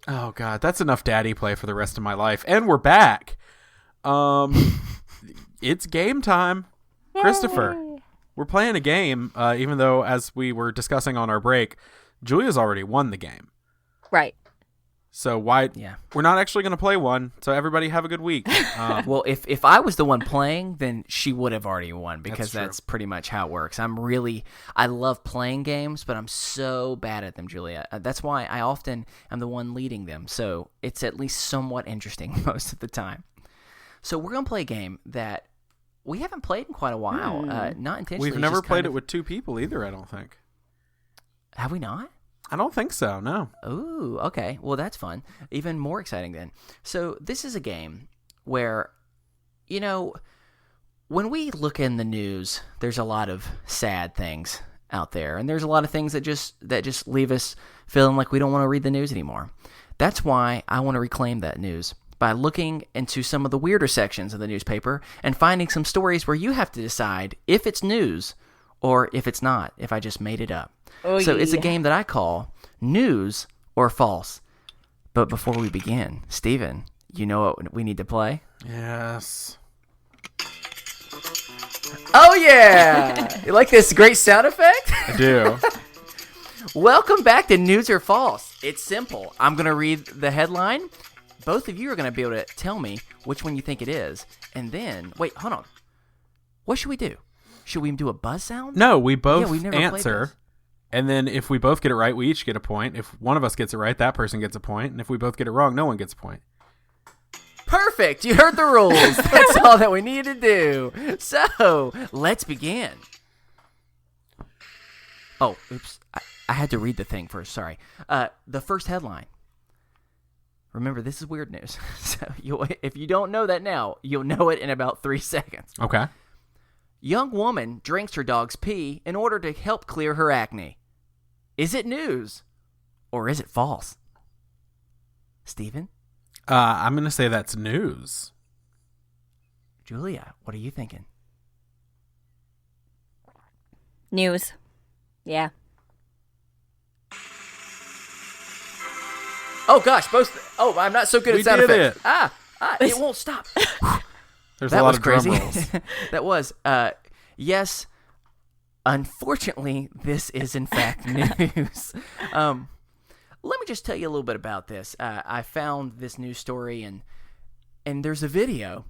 Oh, God, that's enough daddy play for the rest of my life. And we're back. It's game time. Yay. Christopher, we're playing a game, even though, as we were discussing on our break, Julia's already won the game. Right. So we're not actually going to play one, so everybody have a good week. Well, if I was the one playing, then she would have already won, because that's pretty much how it works. I love playing games, but I'm so bad at them, Julia. That's why I often am the one leading them, so it's at least somewhat interesting most of the time. So we're going to play a game that we haven't played in quite a while, not intentionally. We've never played it with two people either, I don't think. Have we not? I don't think so, no. Ooh, okay. Well, that's fun. Even more exciting then. So this is a game where, when we look in the news, there's a lot of sad things out there, and there's a lot of things that just leave us feeling like we don't want to read the news anymore. That's why I want to reclaim that news by looking into some of the weirder sections of the newspaper and finding some stories where you have to decide if it's news or if it's not, if I just made it up. So it's a game that I call News or False. But before we begin, Steven, you know what we need to play? Yes. Oh, yeah! You like this great sound effect? I do. Welcome back to News or False. It's simple. I'm going to read the headline. Both of you are going to be able to tell me which one you think it is. And then, wait, hold on. What should we do? Should we do a buzz sound? No, we both we've never played answer. this. And then if we both get it right, we each get a point. If one of us gets it right, that person gets a point. And if we both get it wrong, no one gets a point. Perfect. You heard the rules. That's all that we need to do. So, let's begin. Oh, oops. I had to read the thing first. Sorry. The first headline. Remember, this is weird news. So, if you don't know that now, you'll know it in about 3 seconds. Okay. Young woman drinks her dog's pee in order to help clear her acne. Is it news or is it false? Steven? I'm going to say that's news. Julia, what are you thinking? News. Yeah. Oh, gosh. I'm not so good We at sound did effects. it. It won't stop. There's That a lot was of drum crazy. rolls. That was. Yes. Unfortunately, this is in fact news. Let me just tell you a little bit about this. I found this news story and there's a video.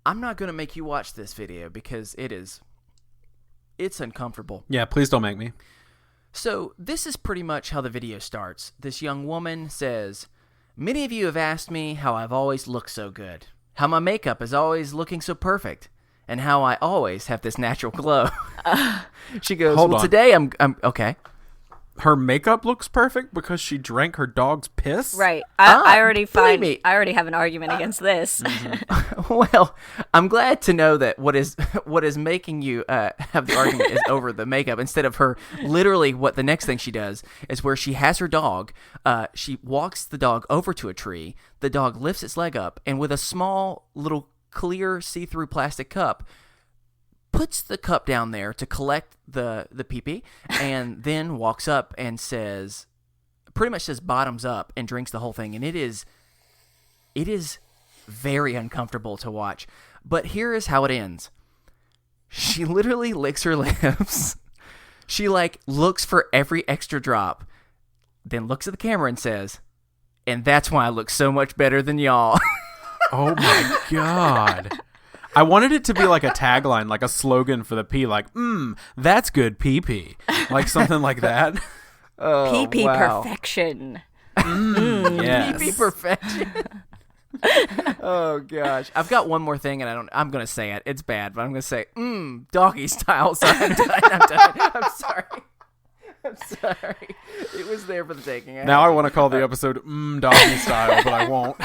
I'm not going to make you watch this video because it's uncomfortable. Yeah, please don't make me. So this is pretty much how the video starts. This young woman says, "Many of you have asked me how I've always looked so good, how my makeup is always looking so perfect, and how I always have this natural glow." She goes, Hold "Well, on. today I'm okay." Her makeup looks perfect because she drank her dog's piss? Right. I already believe me. I already have an argument against this. Well, I'm glad to know that what is making you have the argument is over the makeup instead of her. Literally, what the next thing she does is where she has her dog. She walks the dog over to a tree. The dog lifts its leg up, and with a small little clear see-through plastic cup, puts the cup down there to collect the pee-pee, and then walks up and pretty much says bottoms up and drinks the whole thing. And it is very uncomfortable to watch. But here is how it ends. She literally licks her lips. She looks for every extra drop, then looks at the camera and says, "And that's why I look so much better than y'all." Oh my God. I wanted it to be like a tagline, like a slogan for the pee, like, that's good pee-pee. Like something like that. Oh, PP wow. perfection. Yes. Pee-pee perfection. Oh gosh, I've got one more thing, and I'm gonna say it. It's bad, but I'm gonna say, doggy style. So I'm done. I'm sorry. I'm sorry. It was there for the taking. Now I want to call the episode Doggy Style, but I won't.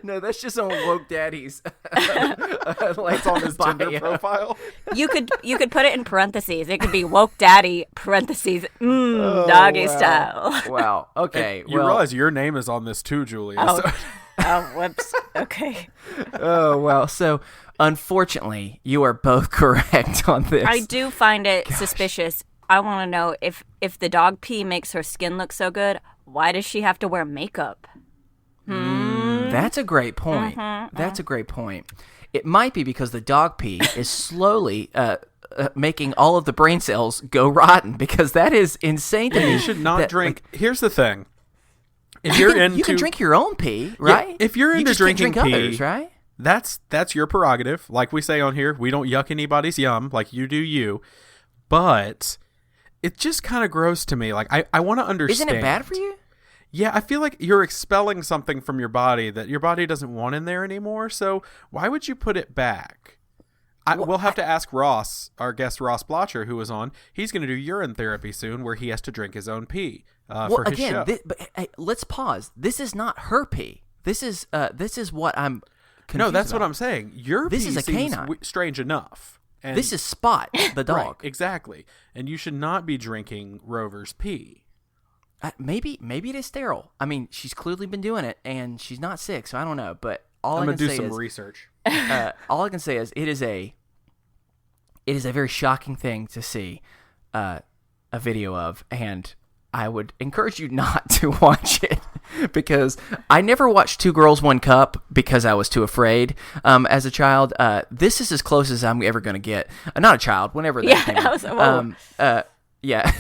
No, that's just on woke daddies. It's on his Tinder profile. You could put it in parentheses. It could be woke daddy parentheses doggy style. Wow. Okay. You realize your name is on this too, Julia. Oh. So. Oh, whoops. Okay. Oh well. So unfortunately, you are both correct on this. I do find it suspicious. I want to know if the dog pee makes her skin look so good, why does she have to wear makeup? That's a great point. That's a great point. It might be because the dog pee is slowly making all of the brain cells go rotten, because that is insane to me. You should not drink. Here's the thing. If you're you can drink your own pee, right? Yeah, if you're into just can't drinking drink pee, others, right? That's your prerogative. Like we say on here, we don't yuck anybody's yum. Like you do you. But it just kind of gross to me. Like I want to understand. Isn't it bad for you? Yeah, I feel like you're expelling something from your body that your body doesn't want in there anymore. So why would you put it back? We'll have to ask Ross, our guest Ross Blotcher, who was on. He's going to do urine therapy soon, where he has to drink his own pee for his show. But hey, let's pause. This is not her pee. This is what I'm confused No, that's about. what I'm saying. Your This pee is a seems canine. strange enough. And This is Spot, the dog. Right, exactly. And you should not be drinking Rover's pee. Maybe it is sterile. I mean, she's clearly been doing it, and she's not sick, so I don't know. But all I'm I going can to do say some is, research. all I can say is it is a very shocking thing to see a video of, and I would encourage you not to watch it, because I never watched Two Girls, One Cup because I was too afraid as a child. This is as close as I'm ever going to get. Not a child, whenever that came out. that was Yeah.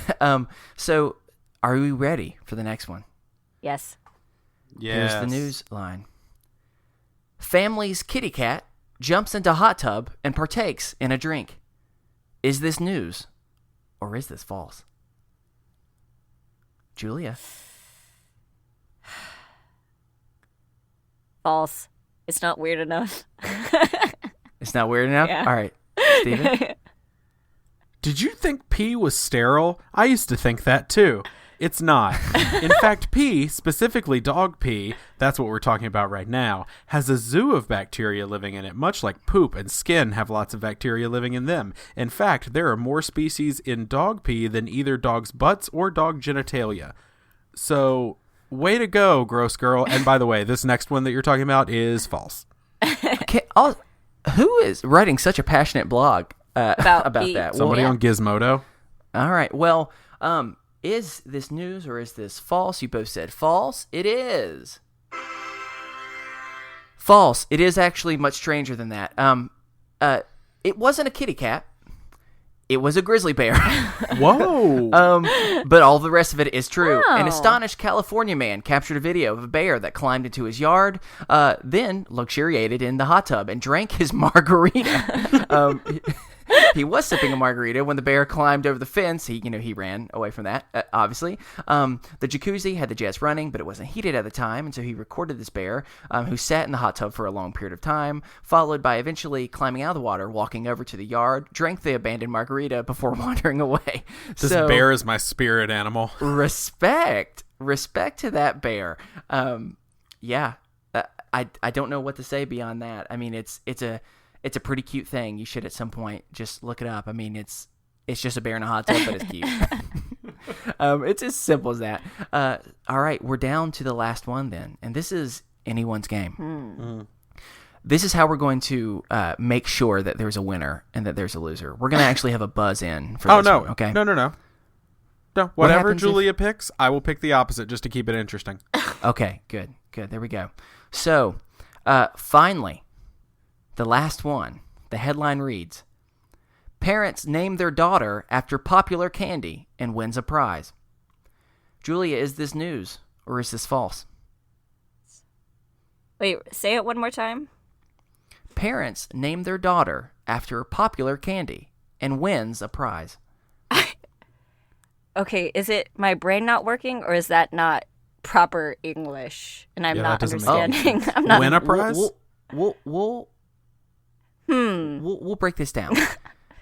So Are we ready for the next one? Yes. Yes. Here's the news line. Family's kitty cat jumps into hot tub and partakes in a drink. Is this news or is this false? Julia. False. It's not weird enough. It's not weird enough? Yeah. All right. Steven? Did you think pee was sterile? I used to think that too. It's not. In fact, pee, specifically dog pee, that's what we're talking about right now, has a zoo of bacteria living in it, much like poop and skin have lots of bacteria living in them. In fact, there are more species in dog pee than either dog's butts or dog genitalia. So, way to go, gross girl. And by the way, this next one that you're talking about is false. Okay, who is writing such a passionate blog about that? Somebody on Gizmodo. All right. Well, is this news or is this false? You both said false. It is. False. It is actually much stranger than that. It wasn't a kitty cat. It was a grizzly bear. Whoa. But all the rest of it is true. Wow. An astonished California man captured a video of a bear that climbed into his yard, then luxuriated in the hot tub and drank his margarita. He was sipping a margarita when the bear climbed over the fence. He ran away from that, obviously. The jacuzzi had the jets running, but it wasn't heated at the time, and so he recorded this bear, who sat in the hot tub for a long period of time, followed by eventually climbing out of the water, walking over to the yard, drank the abandoned margarita before wandering away. This bear is my spirit animal. Respect to that bear. Yeah, I don't know what to say beyond that. I mean, it's a pretty cute thing. You should at some point just look it up. I mean, it's just a bear in a hot tub, but it's cute. It's as simple as that. All right, we're down to the last one then, and this is anyone's game. This is how we're going to make sure that there's a winner and that there's a loser. We're going to actually have a buzz in for this one, okay? No. Whatever Julia picks, I will pick the opposite just to keep it interesting. Okay, good. There we go. So, finally, the last one. The headline reads, Parents name their daughter after popular candy and wins a prize. Julia, is this news or is this false? Wait, say it one more time. Parents name their daughter after popular candy and wins a prize. Okay, is it my brain not working or is that not proper English? And I'm not understanding. I'm not win a prize? We'll break this down.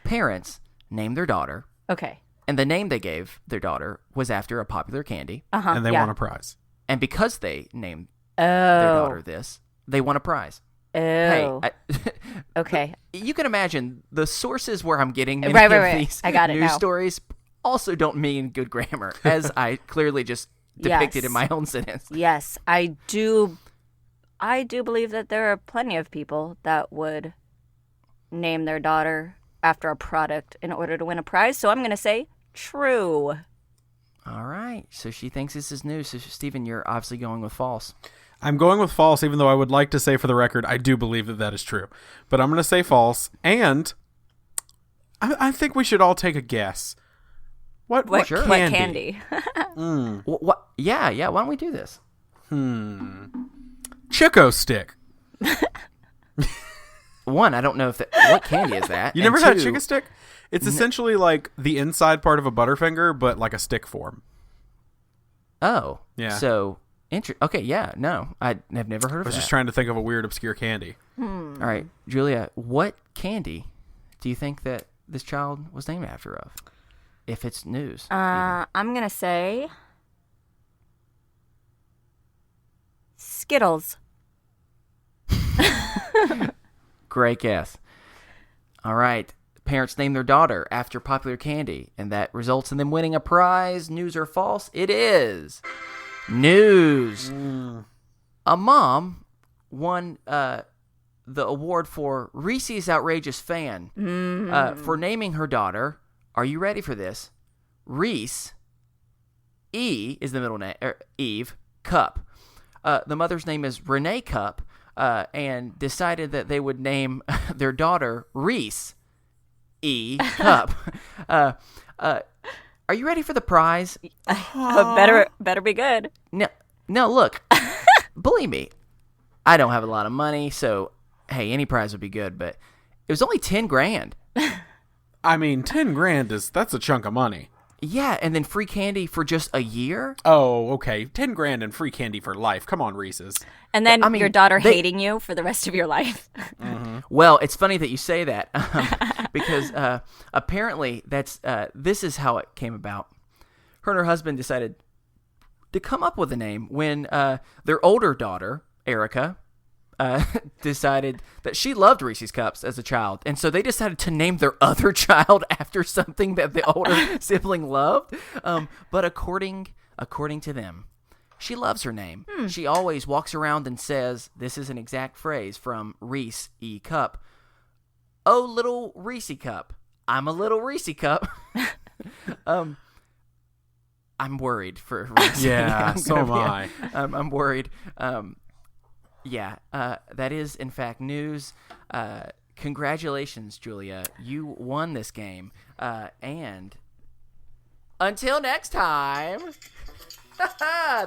Parents name their daughter. Okay. And the name they gave their daughter was after a popular candy. And they won a prize. And because they named their daughter this, they won a prize. Oh. Hey, okay. You can imagine the sources where I'm getting many right. these I got it news now. stories also don't mean good grammar, as I clearly just depicted in my own sentence. Yes, I do believe that there are plenty of people that would name their daughter after a product in order to win a prize. So I'm going to say true. All right. So she thinks this is news. So Stephen, you're obviously going with false. I'm going with false, even though I would like to say for the record, I do believe that is true. But I'm going to say false. And I think we should all take a guess. What candy? What candy? What? Yeah. Why don't we do this? Chico stick. One, I don't know if what candy is that. You never had a Chico stick? It's essentially like the inside part of a Butterfinger, but like a stick form. Oh. Yeah. So, okay, yeah, no. I have never heard of that. I was just trying to think of a weird, obscure candy. All right, Julia, what candy do you think that this child was named after of? If it's news. I'm going to say Skittles. Great guess. All right. Parents name their daughter after popular candy, and that results in them winning a prize. News or false? It is news. A mom won the award for Reese's Outrageous Fan for naming her daughter. Are you ready for this? Reese. E is the middle name. Eve Cup. The mother's name is Renee Cup. And decided that they would name their daughter Reese E. Cup. Are you ready for the prize? Better be good. No, look. Believe me, I don't have a lot of money, so hey, any prize would be good, but it was only 10 grand. I mean, 10 grand that's a chunk of money. Yeah, and then free candy for just a year? Oh, okay. 10 grand and free candy for life. Come on, Reese's. And then your daughter hating you for the rest of your life. Mm-hmm. Well, it's funny that you say that because apparently this is how it came about. Her and her husband decided to come up with a name when their older daughter, Erica, decided that she loved Reese's Cups as a child. And so they decided to name their other child after something that the older sibling loved. But according to them, she loves her name. She always walks around and says, this is an exact phrase from Reese E. Cup. Oh, little Reese Cup. I'm a little Reese Cup. I'm worried for Reese. Yeah, so am I. I'm worried. Yeah, that is, in fact, news. Congratulations, Julia. You won this game. And until next time,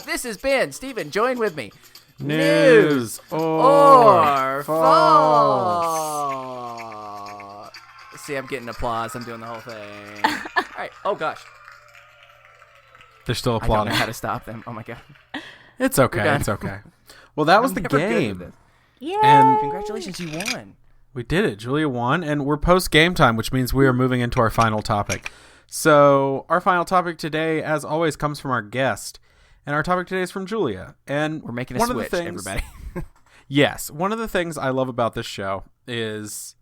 this has been, Steven, join with me. News or false. See, I'm getting applause. I'm doing the whole thing. All right. Oh, gosh. They're still I don't applauding. know how to stop them. Oh, my God. It's okay. It's okay. Well, that was the never good game. with this. Yeah. And Congratulations, you won. we did it. Julia won, and we're post game time, which means we are moving into our final topic. So our final topic today, as always, comes from our guest, and our topic today is from Julia. And We're making a one switch, of the things, everybody. yes, one of the things I love about this show is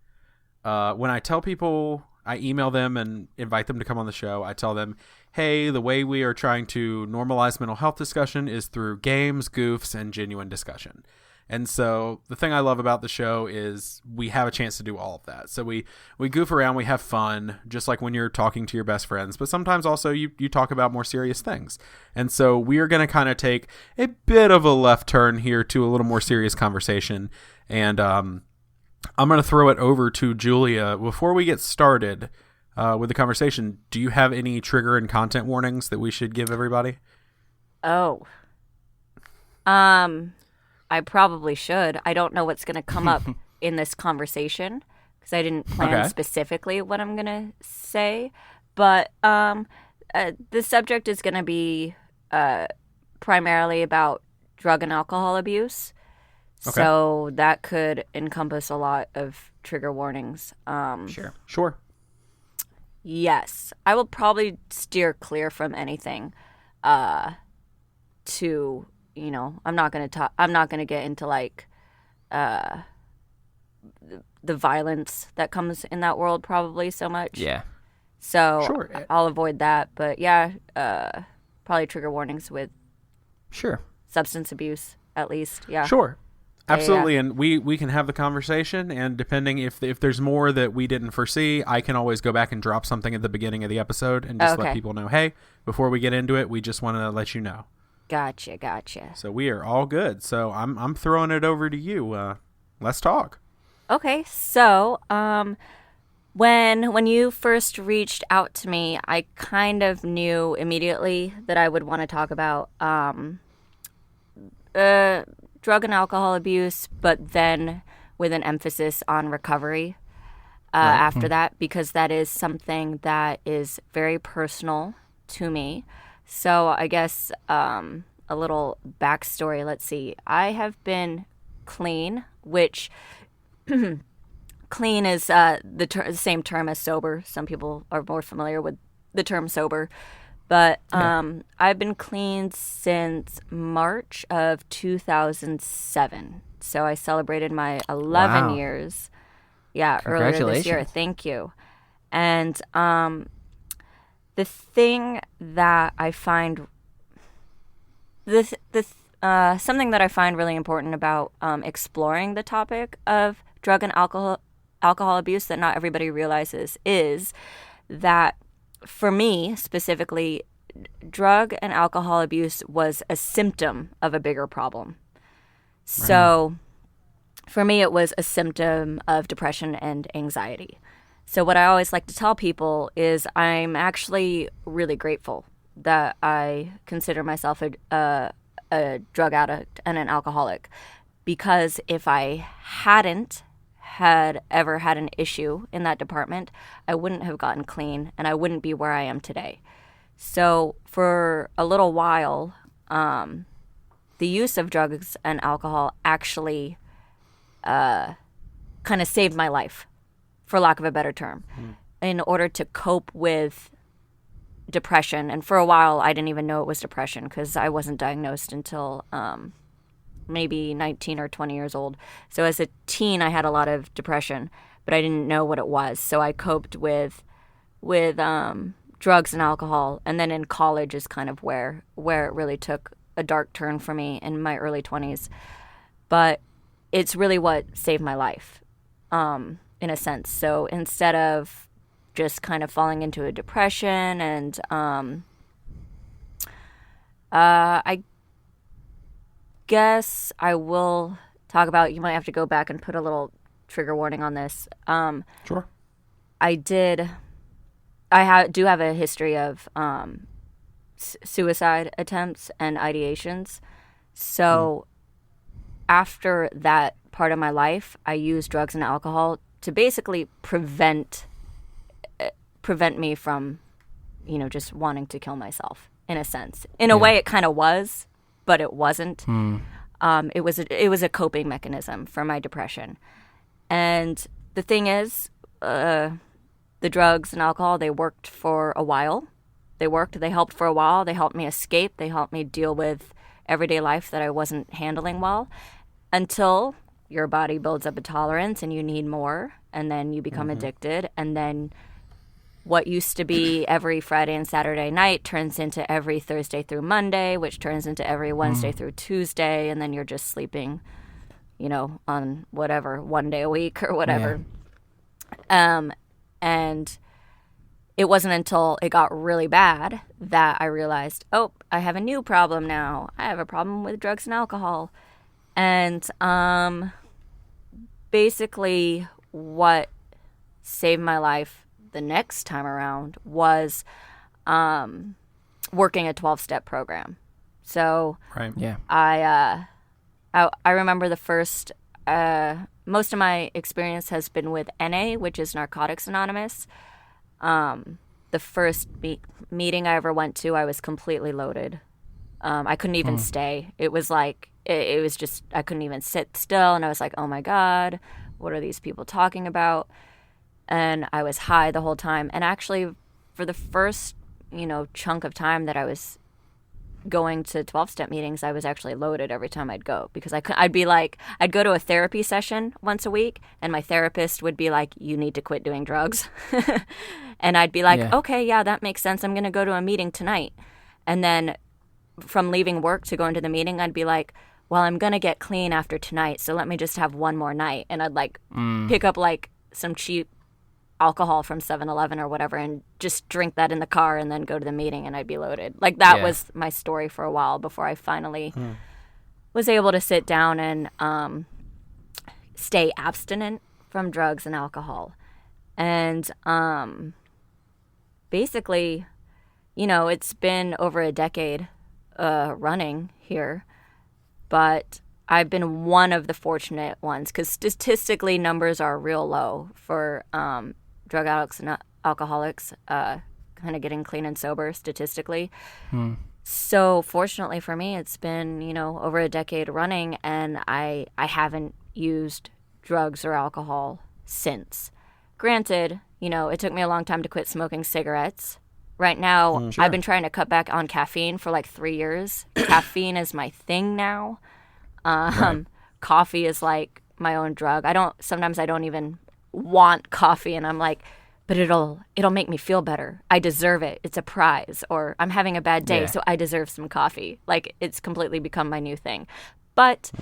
when I tell people, I email them and invite them to come on the show. I tell them, hey, the way we are trying to normalize mental health discussion is through games, goofs, and genuine discussion. And so the thing I love about the show is we have a chance to do all of that. So we goof around, we have fun, just like when you're talking to your best friends. But sometimes also you talk about more serious things. And so we are going to kind of take a bit of a left turn here to a little more serious conversation. And I'm going to throw it over to Julia. Before we get started with the conversation, do you have any trigger and content warnings that we should give everybody? Oh. I probably should. I don't know what's going to come up in this conversation because I didn't plan specifically what I'm going to say. But the subject is going to be primarily about drug and alcohol abuse. Okay. So that could encompass a lot of trigger warnings. Sure. Yes. I will probably steer clear from anything to... I'm not going to get into like the violence that comes in that world probably so much. Yeah. So Sure. I'll avoid that. But yeah, probably trigger warnings with Sure. substance abuse at least. Yeah. Sure. Absolutely. Yeah. And we can have the conversation, and depending if there's more that we didn't foresee, I can always go back and drop something at the beginning of the episode and just let people know, hey, before we get into it, we just want to let you know. Gotcha. So we are all good. So I'm throwing it over to you. Let's talk. Okay, so when you first reached out to me, I kind of knew immediately that I would want to talk about drug and alcohol abuse, but then with an emphasis on recovery after that, because that is something that is very personal to me. So I guess a little backstory. Let's see. I have been clean, which clean is the same term as sober. Some people are more familiar with the term sober. But I've been clean since March of 2007. So I celebrated my 11 years. Yeah, earlier this year. Thank you. And the thing that I find something that I find really important about exploring the topic of drug and alcohol abuse that not everybody realizes is that for me specifically, drug and alcohol abuse was a symptom of a bigger problem. So for me, it was a symptom of depression and anxiety. So what I always like to tell people is I'm actually really grateful that I consider myself a drug addict and an alcoholic, because if I hadn't had ever had an issue in that department, I wouldn't have gotten clean and I wouldn't be where I am today. So for a little while, the use of drugs and alcohol actually kind of saved my life, for lack of a better term, in order to cope with depression. And for a while, I didn't even know it was depression because I wasn't diagnosed until maybe 19 or 20 years old. So as a teen, I had a lot of depression, but I didn't know what it was. So I coped with drugs and alcohol. And then in college is kind of where it really took a dark turn for me in my early 20s. But it's really what saved my life, in a sense. So instead of just kind of falling into a depression and I guess I will talk about, you might have to go back and put a little trigger warning on this. Sure. I do have a history of suicide attempts and ideations. So after that part of my life, I used drugs and alcohol to basically prevent me from, just wanting to kill myself, in a sense. In a way, it kind of was, but it wasn't. It was a coping mechanism for my depression. And the thing is, the drugs and alcohol, they worked for a while. They helped for a while. They helped me escape. They helped me deal with everyday life that I wasn't handling well, until your body builds up a tolerance and you need more, and then you become addicted, and then what used to be every Friday and Saturday night turns into every Thursday through Monday, which turns into every Wednesday through Tuesday, and then you're just sleeping, on whatever, one day a week or whatever. Yeah. And it wasn't until it got really bad that I realized, oh, I have a new problem now. I have a problem with drugs and alcohol. And basically what saved my life the next time around was working a 12-step program. So right. Yeah. I remember the first, most of my experience has been with NA, which is Narcotics Anonymous. The first meeting I ever went to, I was completely loaded. I couldn't even stay. It was like, it was just, I couldn't even sit still. And I was like, oh my God, what are these people talking about? And I was high the whole time. And actually, for the first, chunk of time that I was going to 12-step meetings, I was actually loaded every time I'd go, because I'd go to a therapy session once a week, and my therapist would be like, you need to quit doing drugs. And I'd be like, okay, yeah, that makes sense. I'm going to go to a meeting tonight. And then from leaving work to going to the meeting, I'd be like, well, I'm going to get clean after tonight, so let me just have one more night. And I'd pick up some cheap alcohol from 7-Eleven or whatever and just drink that in the car and then go to the meeting, and I'd be loaded. That was my story for a while before I finally was able to sit down and stay abstinent from drugs and alcohol. And basically, it's been over a decade running here, but I've been one of the fortunate ones, because statistically numbers are real low for drug addicts and alcoholics kind of getting clean and sober statistically. So fortunately for me, it's been, over a decade running, and I haven't used drugs or alcohol since. Granted, it took me a long time to quit smoking cigarettes. Right now, I've been trying to cut back on caffeine for 3 years. Caffeine is my thing now. Coffee is like my own drug. Sometimes I don't even want coffee, and I'm like, but it'll make me feel better. I deserve it. It's a prize. Or I'm having a bad day, so I deserve some coffee. It's completely become my new thing. But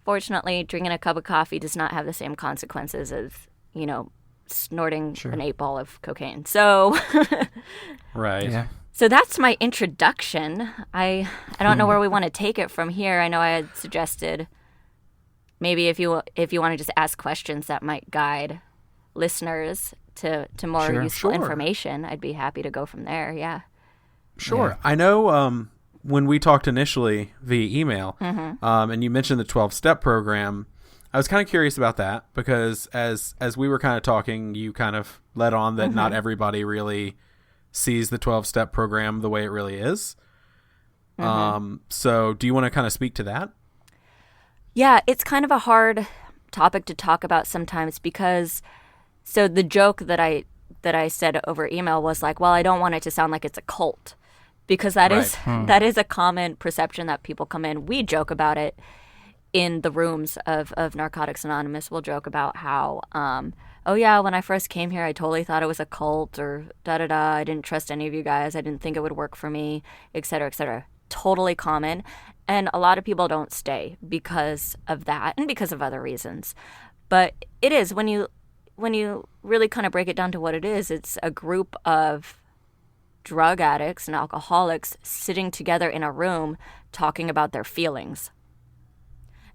fortunately, drinking a cup of coffee does not have the same consequences as, snorting an 8-ball of cocaine. So right. Yeah. So that's my introduction. I don't know where we want to take it from here. I know I had suggested maybe if you want to just ask questions that might guide listeners to more useful information, I'd be happy to go from there. Yeah. Sure. Yeah. I know when we talked initially via email, and you mentioned the 12-step program, I was kind of curious about that because as we were kind of talking, you kind of led on that not everybody really sees the 12-step program the way it really is. So do you want to kind of speak to that? Yeah, it's kind of a hard topic to talk about sometimes because so the joke that I said over email was like, well, I don't want it to sound like it's a cult because that is a common perception that people come in. We joke about it in the rooms of Narcotics Anonymous. We'll joke about how, oh yeah, when I first came here, I totally thought it was a cult or da-da-da. I didn't trust any of you guys. I didn't think it would work for me, et cetera, et cetera. Totally common. And a lot of people don't stay because of that and because of other reasons. But it is, when you really kind of break it down to what it is, it's a group of drug addicts and alcoholics sitting together in a room talking about their feelings.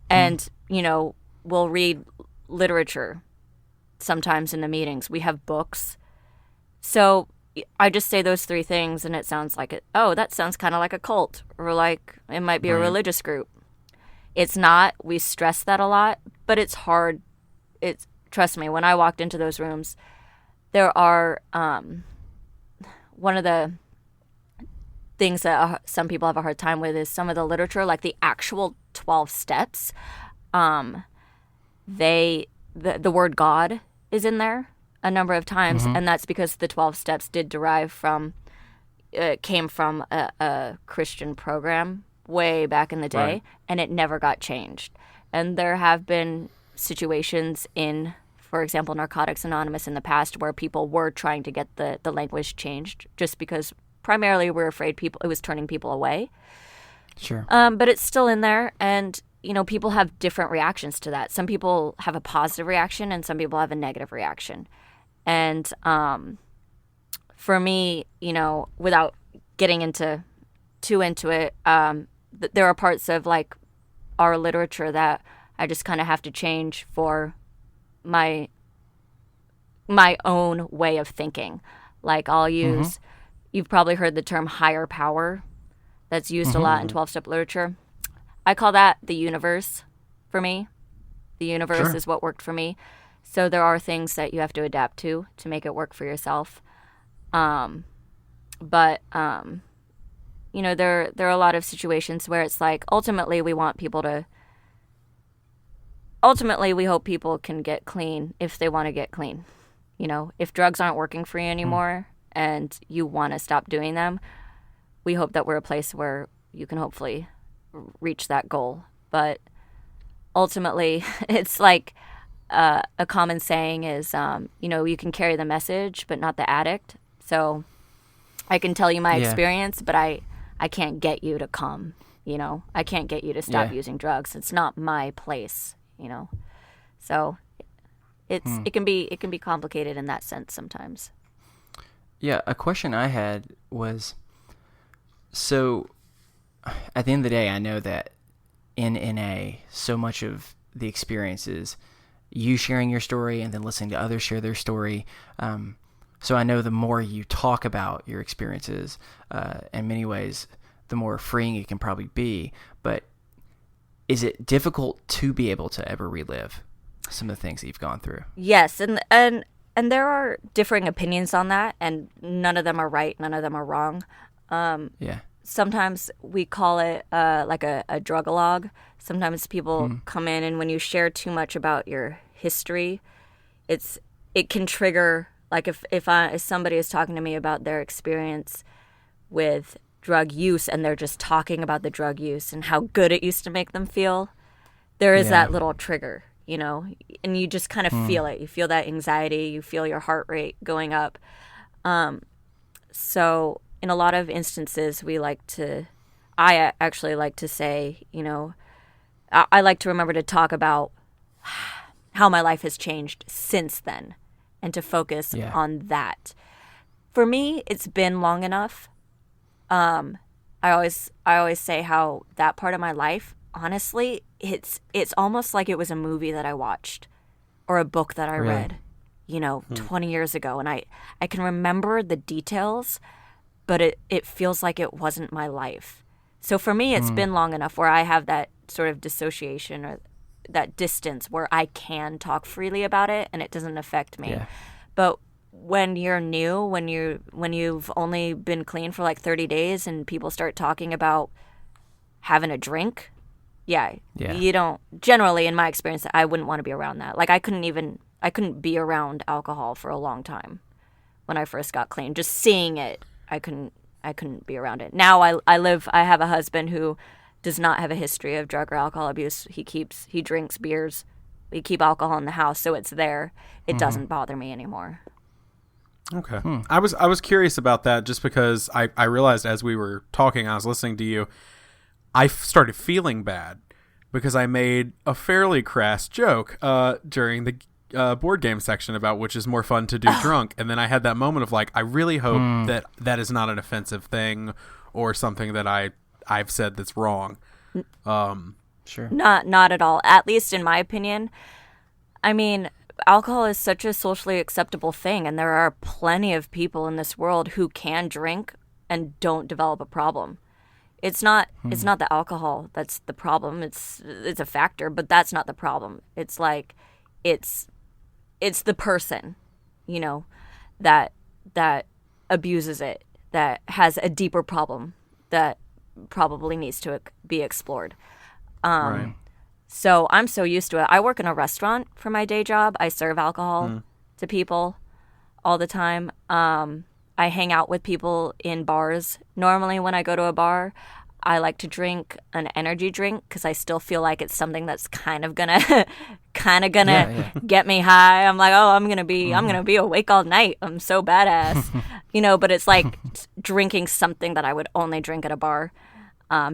And, we'll read literature sometimes in the meetings. We have books. So I just say those three things and it sounds like that sounds kind of like a cult or like it might be a religious group. It's not. We stress that a lot, but it's hard. Trust me, when I walked into those rooms, there are one of the things that some people have a hard time with is some of the literature, like the actual 12 steps. The word God is in there a number of times, and that's because the 12 steps did came from a Christian program way back in the day, and it never got changed. And there have been situations in, for example, Narcotics Anonymous in the past where people were trying to get the language changed just because primarily we're afraid it was turning people away. Sure. But it's still in there, and people have different reactions to that. Some people have a positive reaction, and some people have a negative reaction. And for me, without getting too into it, there are parts of like our literature that I just kind of have to change for my own way of thinking. Like I'll use, you've probably heard the term higher power. That's used a lot in 12-step literature. I call that the universe for me. The universe is what worked for me. So there are things that you have to adapt to make it work for yourself. There are a lot of situations where it's like, ultimately we hope people can get clean if they want to get clean. If drugs aren't working for you anymore and you want to stop doing them, we hope that we're a place where you can hopefully reach that goal. But ultimately, it's like a common saying is, you can carry the message, but not the addict. So I can tell you my experience, but I can't get you to come, I can't get you to stop using drugs. It's not my place, So it can be complicated in that sense sometimes. Yeah, a question I had was, so at the end of the day, I know that in NA, so much of the experience is you sharing your story and then listening to others share their story. So I know the more you talk about your experiences, in many ways, the more freeing it can probably be. But is it difficult to be able to ever relive some of the things that you've gone through? Yes, and there are differing opinions on that, and none of them are right, none of them are wrong. Sometimes we call it like a drug-a-log. Sometimes people come in, and when you share too much about your history, it can trigger, like if somebody is talking to me about their experience with drug use and they're just talking about the drug use and how good it used to make them feel, there is that little trigger, and you just kind of feel it. You feel that anxiety, you feel your heart rate going up. So in a lot of instances, I actually like to say, I like to remember to talk about how my life has changed since then and to focus on that. For me, it's been long enough. I always say how that part of my life, honestly, it's almost like it was a movie that I watched or a book that I read. 20 years ago. And I can remember the details, but it feels like it wasn't my life. So for me, it's been long enough where I have that sort of dissociation or that distance where I can talk freely about it and it doesn't affect me. Yeah. But when you're new, when you've only been clean for like 30 days and people start talking about having a drink, you don't, generally in my experience, I wouldn't want to be around that. Like I couldn't be around alcohol for a long time when I first got clean. Just seeing it, I couldn't be around it. Now I have a husband who does not have a history of drug or alcohol abuse. He drinks beers. We keep alcohol in the house, so it's there. It doesn't bother me anymore. Okay. I was curious about that just because I realized as we were talking, I was listening to you, I started feeling bad because I made a fairly crass joke during the board game section about which is more fun to do drunk. And then I had that moment of like, I really hope that is not an offensive thing or something that I've said that's wrong. Sure. Not at all. At least in my opinion. I mean, alcohol is such a socially acceptable thing, and there are plenty of people in this world who can drink and don't develop a problem. It's not the alcohol that's the problem. It's a factor, but that's not the problem. It's like it's the person, that abuses it, that has a deeper problem that probably needs to be explored. Right. So I'm so used to it. I work in a restaurant for my day job. I serve alcohol to people all the time. I hang out with people in bars. Normally when I go to a bar, I like to drink an energy drink because I still feel like it's something that's kind of gonna get me high. I'm like, oh, I'm gonna be awake all night. I'm so badass, But it's like drinking something that I would only drink at a bar,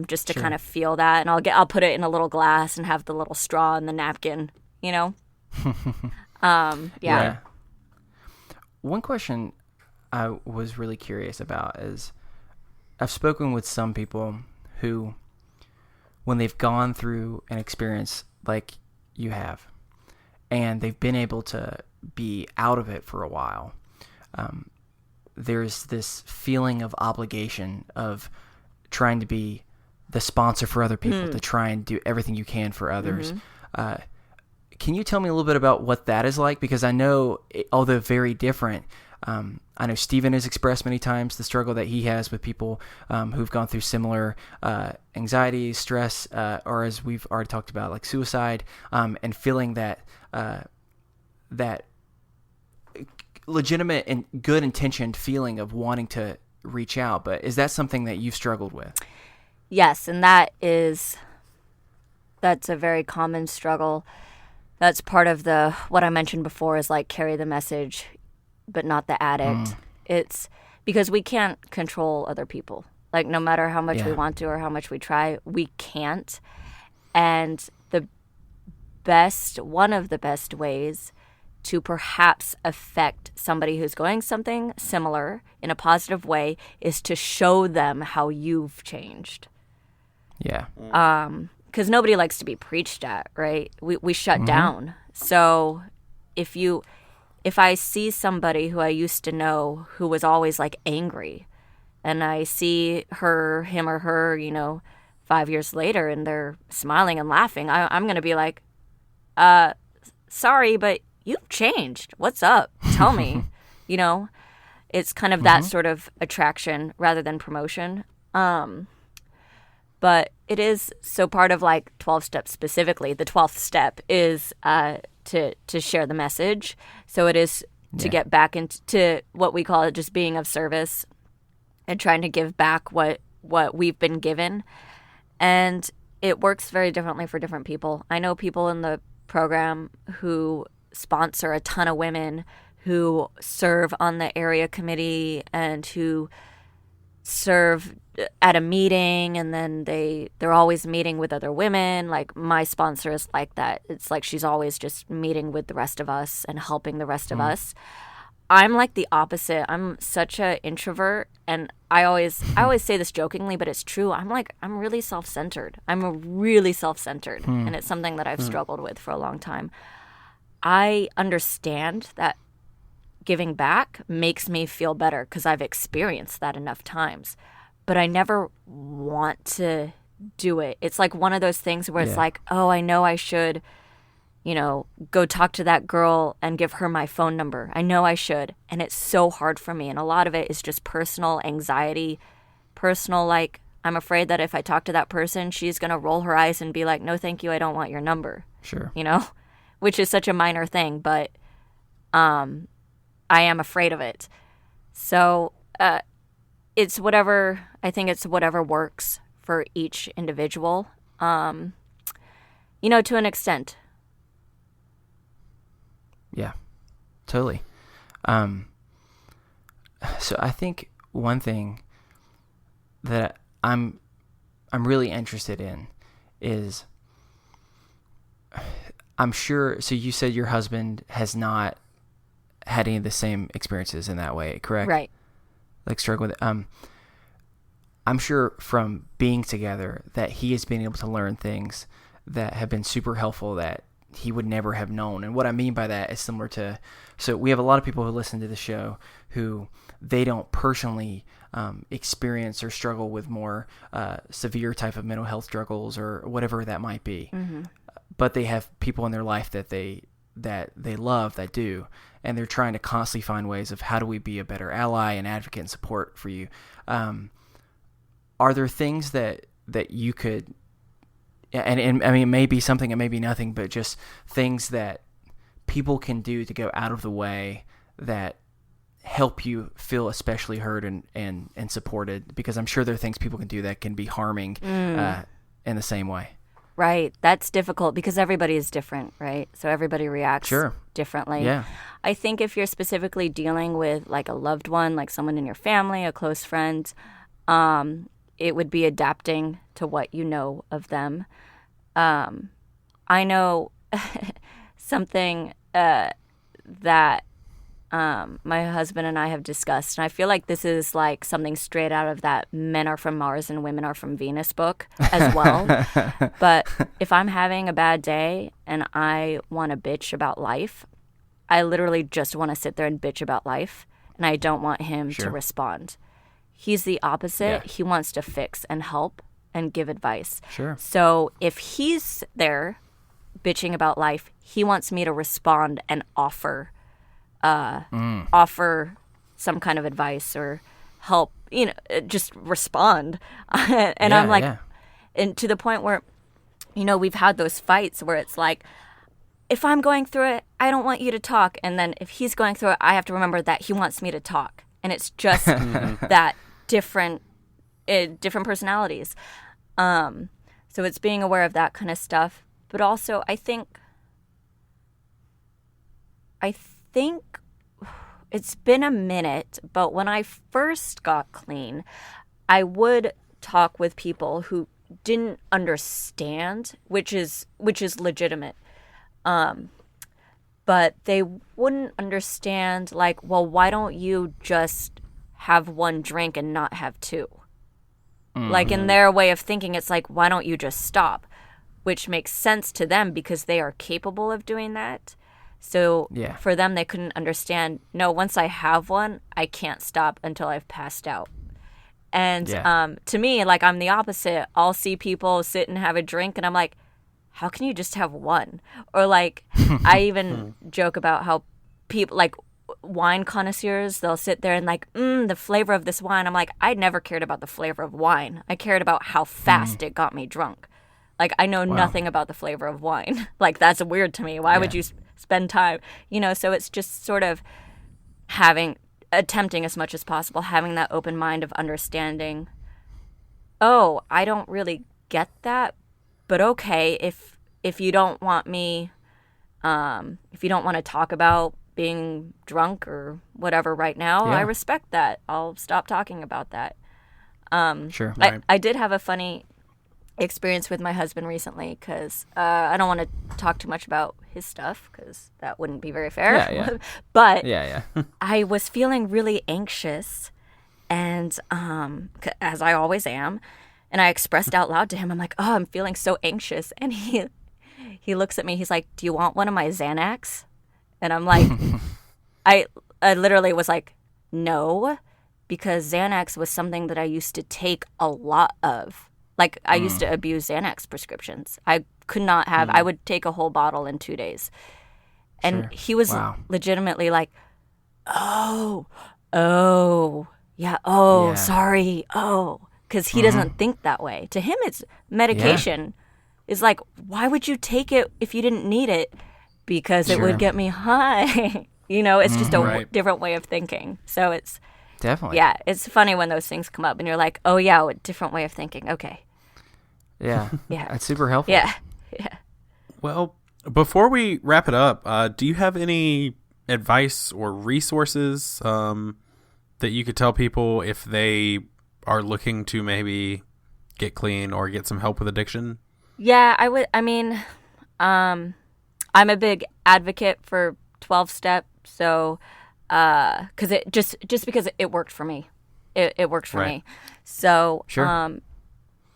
just to kind of feel that. And I'll put it in a little glass and have the little straw and the napkin, Yeah. One question I was really curious about is I've spoken with some people who, when they've gone through an experience like you have, and they've been able to be out of it for a while, there's this feeling of obligation of trying to be the sponsor for other people, to try and do everything you can for others. Can you tell me a little bit about what that is like? Because I know, although very different, I know Stephen has expressed many times the struggle that he has with people who've gone through similar anxiety, stress, or as we've already talked about, like suicide, and feeling that that legitimate and good intentioned feeling of wanting to reach out. But is that something that you've struggled with? Yes, and that's a very common struggle. That's part of what I mentioned before is like carry the message, but not the addict. It's because we can't control other people. Like no matter how much we want to or how much we try, we can't. And one of the best ways to perhaps affect somebody who's going something similar in a positive way is to show them how you've changed. Yeah. Because nobody likes to be preached at, right? We shut down. So if I see somebody who I used to know who was always like angry, and I see him or her, 5 years later, and they're smiling and laughing, I'm going to be like, sorry, but you've changed. What's up? Tell me. It's kind of that sort of attraction rather than promotion. But it is, so part of like 12 steps specifically, the 12th step is to share the message. So it is to get back into what we call it just being of service and trying to give back what we've been given. And it works very differently for different people. I know people in the program who sponsor a ton of women, who serve on the area committee and who serve at a meeting, and then they're always meeting with other women. Like my sponsor is like that. It's like she's always just meeting with the rest of us and helping the rest of us. I'm like the opposite. I'm such an introvert, and I always say this jokingly, but it's true. I'm really self-centered. I'm really self-centered, and it's something that I've struggled with for a long time. I understand that giving back makes me feel better because I've experienced that enough times. But I never want to do it. It's like one of those things where it's like, oh, I know I should, go talk to that girl and give her my phone number. I know I should. And it's so hard for me. And a lot of it is just personal anxiety, like, I'm afraid that if I talk to that person, she's going to roll her eyes and be like, no, thank you. I don't want your number. Sure. Which is such a minor thing, but I am afraid of it. So it's whatever, I think it's whatever works for each individual, to an extent. Yeah, totally. So I think one thing that I'm really interested in is, I'm sure, so you said your husband has not had any of the same experiences in that way, correct? Right. Like struggle with it. I'm sure from being together that he has been able to learn things that have been super helpful that he would never have known. And what I mean by that is similar to, so we have a lot of people who listen to the show who they don't personally experience or struggle with more severe type of mental health struggles or whatever that might be. Mm-hmm. But they have people in their life that they love that do, and they're trying to constantly find ways of how do we be a better ally and advocate and support for you. Are there things that you could, and I mean, it may be something, it may be nothing, but just things that people can do to go out of the way that help you feel especially heard and supported? Because I'm sure there are things people can do that can be harming in the same way. Right. That's difficult because everybody is different, right? So everybody reacts differently. Yeah. I think if you're specifically dealing with like a loved one, like someone in your family, a close friend, it would be adapting to what you know of them. I know something that my husband and I have discussed, and I feel like this is like something straight out of that Men Are From Mars and Women Are From Venus book as well. But if I'm having a bad day and I want to bitch about life, I literally just want to sit there and bitch about life, and I don't want him to respond. He's the opposite. Yeah. He wants to fix and help and give advice. Sure. So if he's there bitching about life, he wants me to respond and offer some kind of advice or help, just respond. And I'm like, and to the point where, we've had those fights where it's like, if I'm going through it, I don't want you to talk. And then if he's going through it, I have to remember that he wants me to talk. And it's just that different personalities. So it's being aware of that kind of stuff. But also, I think it's been a minute, but when I first got clean, I would talk with people who didn't understand, which is legitimate. But they wouldn't understand, like, well, why don't you just have one drink and not have two? Mm-hmm. Like, in their way of thinking, it's like, why don't you just stop? Which makes sense to them because they are capable of doing that. So for them, they couldn't understand, no, once I have one, I can't stop until I've passed out. And to me, like, I'm the opposite. I'll see people sit and have a drink, and I'm like, how can you just have one? Or, like, I even joke about how people, like, wine connoisseurs, they'll sit there and, like, the flavor of this wine. I'm like, I never cared about the flavor of wine. I cared about how fast it got me drunk. Like, I know nothing about the flavor of wine. Like, that's weird to me. Why would you spend time? So it's just sort of attempting as much as possible, having that open mind of understanding, oh, I don't really get that, but okay, if you don't want me, if you don't want to talk about being drunk or whatever right now, I respect that. I'll stop talking about that. Sure. I did have a funny experience with my husband recently because I don't want to talk too much about his stuff because that wouldn't be very fair. But I was feeling really anxious, and as I always am, and I expressed out loud to him, I'm like, oh, I'm feeling so anxious. And he looks at me, he's like, do you want one of my Xanax? And I'm like, I literally was like, no, because Xanax was something that I used to take a lot of. Like, I used to abuse Xanax prescriptions. I could not have, I would take a whole bottle in 2 days. And he was legitimately like, oh, yeah, sorry, because he doesn't think that way. To him, it's medication. Is like, why would you take it if you didn't need it? Because it would get me high. It's just a different way of thinking. So it's definitely, it's funny when those things come up and you're like, oh yeah, a different way of thinking. Okay. Yeah. That's super helpful. Yeah. Well, before we wrap it up, do you have any advice or resources that you could tell people if they are looking to maybe get clean or get some help with addiction? Yeah, I would. I mean, I'm a big advocate for 12-step. So, because it just because it worked for me, it worked for me. So,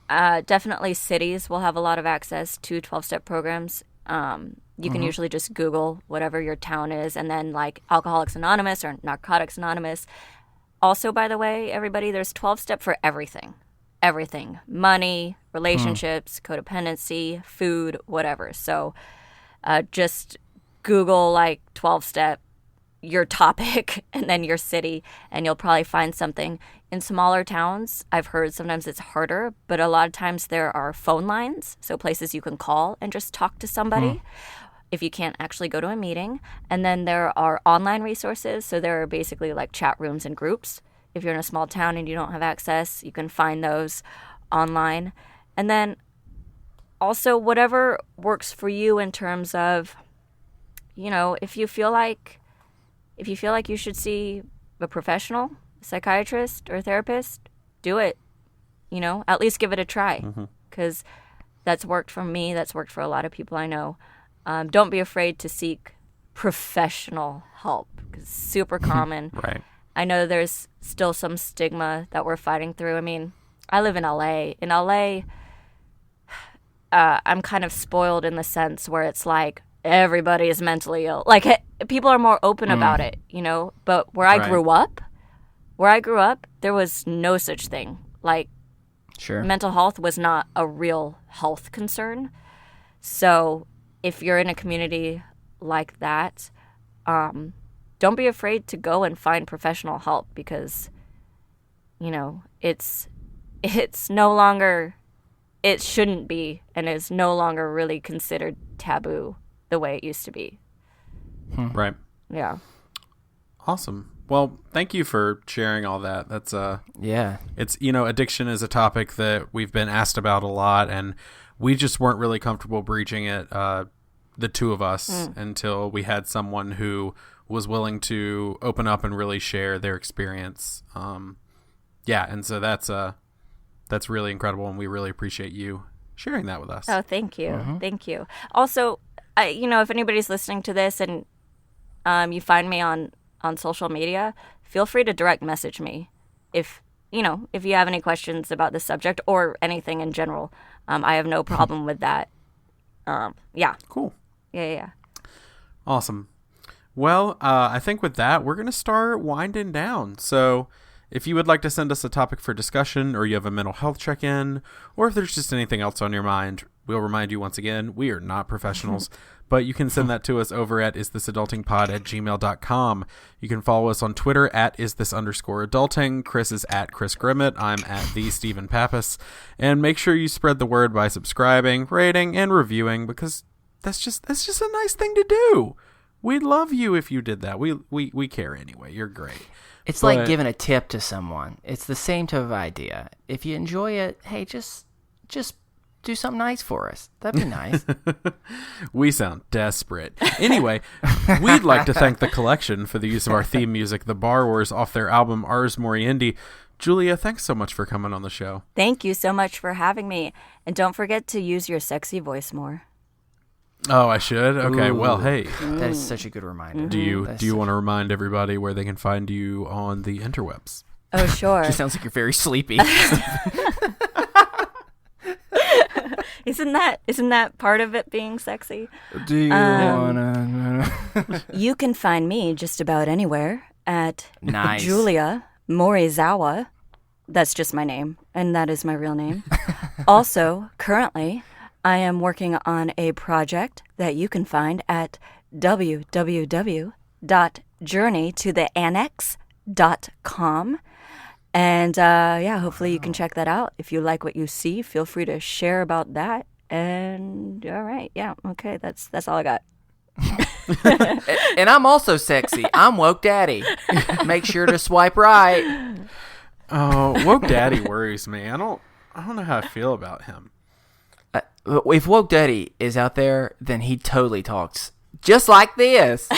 definitely cities will have a lot of access to 12-step programs. You can usually just Google whatever your town is, and then like Alcoholics Anonymous or Narcotics Anonymous. Also, by the way, everybody, there's 12-step for everything. Everything. Money, relationships, codependency, food, whatever. So just Google like 12-step, your topic, and then your city, and you'll probably find something. In smaller towns, I've heard sometimes it's harder, but a lot of times there are phone lines, so places you can call and just talk to somebody if you can't actually go to a meeting. And then there are online resources, so there are basically like chat rooms and groups. If you're in a small town and you don't have access, you can find those online. And then also whatever works for you in terms of, if you feel like you should see a professional, psychiatrist or therapist, do it. At least give it a try, because that's worked for me. That's worked for a lot of people I know. Don't be afraid to seek professional help, because it's super common. Right. I know there's still some stigma that we're fighting through. I mean, I live in LA. In LA, I'm kind of spoiled in the sense where it's like everybody is mentally ill. Like, people are more open about it, But where I grew up, there was no such thing. Like, mental health was not a real health concern. So if you're in a community like that, don't be afraid to go and find professional help, because, it's no longer, it shouldn't be, and is no longer really considered taboo the way it used to be. Right. Yeah. Awesome. Well, thank you for sharing all that. That's it's, addiction is a topic that we've been asked about a lot, and we just weren't really comfortable breaching it, the two of us, until we had someone who was willing to open up and really share their experience. And so that's really incredible, and we really appreciate you sharing that with us. Oh, thank you. Thank you. Also, if anybody's listening to this and you find me on social media, feel free to direct message me if you have any questions about this subject or anything in general. I have no problem with that. Cool. Yeah. Awesome. Well, I think with that, we're going to start winding down. So if you would like to send us a topic for discussion, or you have a mental health check-in, or if there's just anything else on your mind, we'll remind you once again, we are not professionals, but you can send that to us over at isthisadultingpod@gmail.com. You can follow us on Twitter at @isthisunderscoreadulting. Chris is at Chris Grimmett. I'm at the Stephen Pappas. And make sure you spread the word by subscribing, rating, and reviewing, because that's just a nice thing to do. We'd love you if you did that. We care anyway. You're great. It's like giving a tip to someone. It's the same type of idea. If you enjoy it, hey, just do something nice for us. That'd be nice. We sound desperate. Anyway, we'd like to thank the collection for the use of our theme music, The Borrowers, off their album Ars Moriendi. Julia, thanks so much for coming on the show. Thank you so much for having me. And don't forget to use your sexy voice more. Oh, I should? Okay, Ooh, well, hey. That is such a good reminder. Do you want to remind everybody where they can find you on the interwebs? Oh, sure. She sounds like you're very sleepy. Isn't that part of it being sexy? Do you wanna? You can find me just about anywhere at Nice. Julia Morizawa. That's just my name, and that is my real name. Also, currently, I am working on a project that you can find at www.journeytotheannex.com. And hopefully you can check that out. If you like what you see, feel free to share about that. And all right, okay, that's all I got. And I'm also sexy. I'm Woke Daddy. Make sure to swipe right. Oh, Woke Daddy worries me. I don't know how I feel about him. If Woke Daddy is out there, then he totally talks just like this.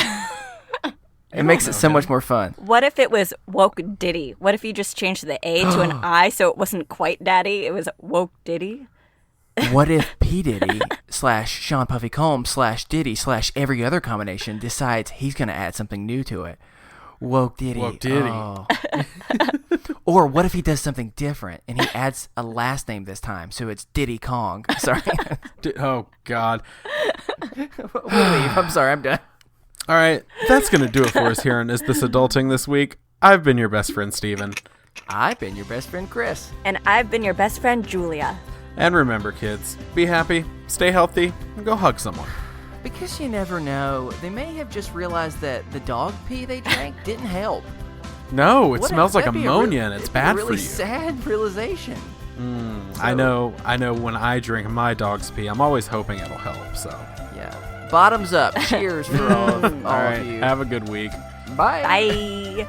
It makes it so much more fun. What if it was Woke Diddy? What if you just changed the A to an I so it wasn't quite Daddy? It was Woke Diddy? What if P. Diddy / Sean Puffy Combs / Diddy / every other combination decides he's going to add something new to it? Woke Diddy. Woke Diddy. Oh. Or what if he does something different and he adds a last name this time, so it's Diddy Kong? Sorry. Oh, God. We'll leave. I'm sorry. I'm done. All right, that's going to do it for us here on Is This Adulting this week. I've been your best friend, Steven. I've been your best friend, Chris. And I've been your best friend, Julia. And remember, kids, be happy, stay healthy, and go hug someone. Because you never know, they may have just realized that the dog pee they drank didn't help. No, it smells like that'd be ammonia, and it's bad really for you. Sad realization. I know when I drink my dog's pee, I'm always hoping it'll help, so. Yeah. Bottoms up. Cheers for all of All right, you. have a good week. Bye. Bye.